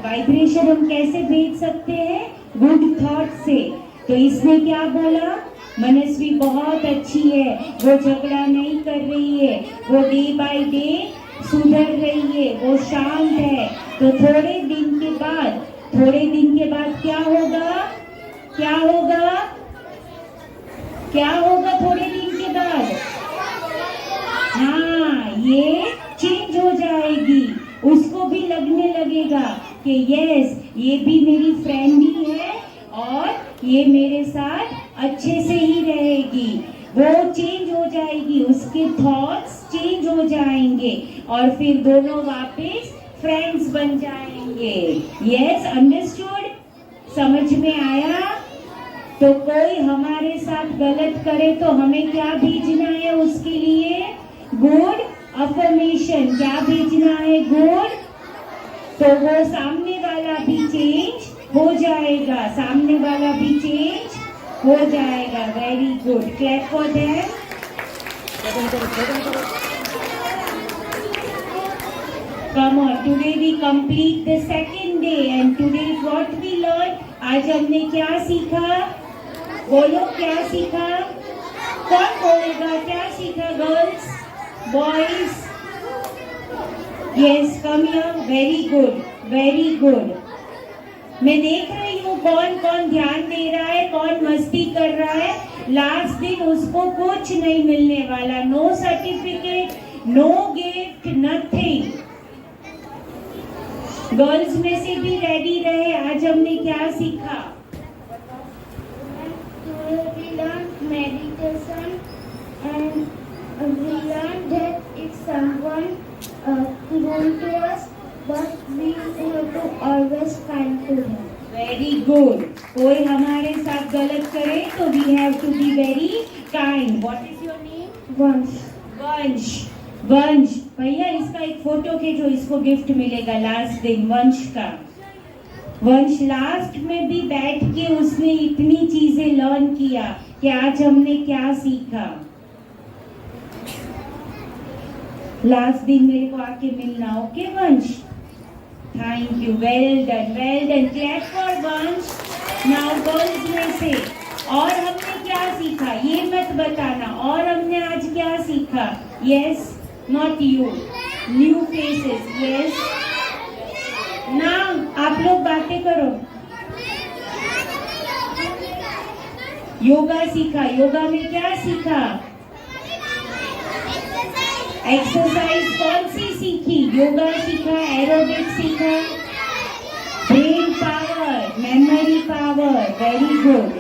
वाइब्रेशन हम कैसे भेज सकते हैं? गुड थॉट से. तो इसने क्या बोला? मनस्वी बहुत अच्छी है, वो झगड़ा नहीं कर रही है, वो डे बाय डे सुधर रही है, वो शांत है. तो थोड़े दिन के बाद क्या होगा? थोड़े दिन के बाद? हाँ, ये चेंज हो जाएगी. उसको भी लगने लगेगा कि यस, ये भी मेरी फ्रेंड ही है और ये मेरे साथ अच्छे से ही रहेगी. वो चेंज हो जाएगी, उसके थॉट्स चेंज हो जाएंगे और फिर दोनों वापस फ्रेंड्स बन जाएंगे। Yes, understood? समझ में आया? तो कोई हमारे साथ गलत करे तो हमें क्या भेजना है उसके लिए? Good affirmation. क्या भेजना है? गुड। तो वो सामने वाला भी चेंज हो जाएगा, सामने वाला भी चेंज हो जाएगा। Very good, clap for them. Come on, today we complete the second day and today what we learned? आज हमने क्या सीखा? बोलो, क्या सीखा? कौन बोलेगा क्या सीखा? Girls, boys? Yes, come here. Very good, very good. मैं देख रही हूँ कौन कौन ध्यान दे रहा है, कौन मस्ती कर रहा है। लास्ट दिन उसको कुछ नहीं मिलने वाला, no certificate, no gift, nothing. Girls में से भी रेडी रहे। आज हमने क्या सीखा? We learned meditation and we learned that if someone wrong to us, but we have to always kind to him. Very good. कोई हमारे साथ गलत करे तो we have to be very kind. What is your name? Once. Vansh. वंश भैया, इसका एक फोटो खींचो, इसको गिफ्ट मिलेगा लास्ट दिन वंश का। वंश लास्ट में भी बैठ के उसने इतनी चीजें लर्न किया कि आज हमने क्या सीखा। लास्ट दिन मेरे को आके मिलना, ओके वंश? Thank you, well done, well done. Clap for वंश। नाउ गर्ल्स में से और हमने क्या सीखा ये मत बताना। और हमने आज क्या सीखा? Yes, not you, new faces. Yes, ना आप लोग बातें करो। योगा सीखा। योगा में क्या सीखा? एक्सरसाइज कौन सी सीखी? योगा सीखा, एरोबिक सीखा, brain power, memory power. Very good.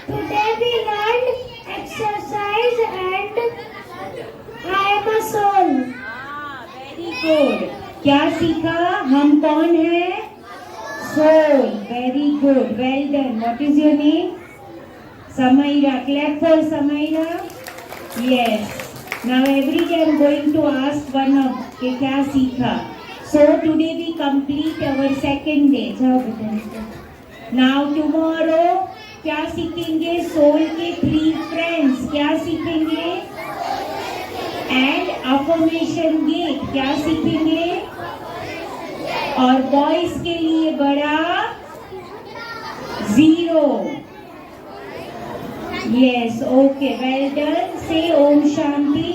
Today we learned exercise and I am a soul. Very good. क्या सीखा? हम कौन है? Soul. Very good, well done. What is your name? Samaira. Clap for Samaira. Yes. Now every day I am going to ask one of के क्या सीखा. So today we complete our second day. जाओ बेटा। Now tomorrow क्या सीखेंगे? Soul के 3 friends. क्या सीखेंगे? एंड अफर्मेशन गेट। क्या सीखेंगे? और बॉयज के लिए बड़ा 0। Yes, okay, well done. Say Om शांति।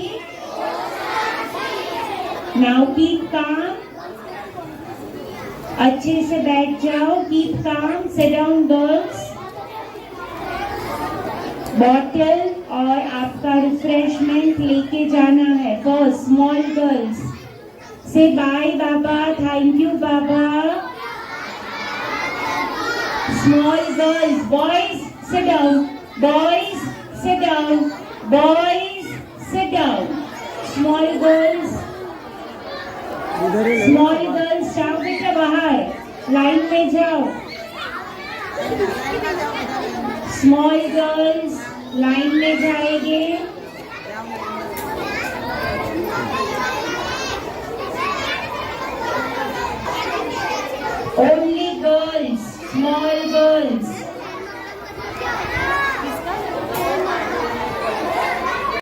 Now keep calm. अच्छे से बैठ जाओ, keep calm. Sit down girls. Bottle और आपका रिफ्रेशमेंट लेके जाना है। फर्स्ट स्मॉल गर्ल्स से बाय बाबा, थैंक यू बाबा। Small girls, boys sit down, boys sit down, boys sit down. Small girls, small girls जाओ बेटा बाहर, लाइन में जाओ। स्मॉल गर्ल्स लाइन में जाएंगे। Only girls, small girls.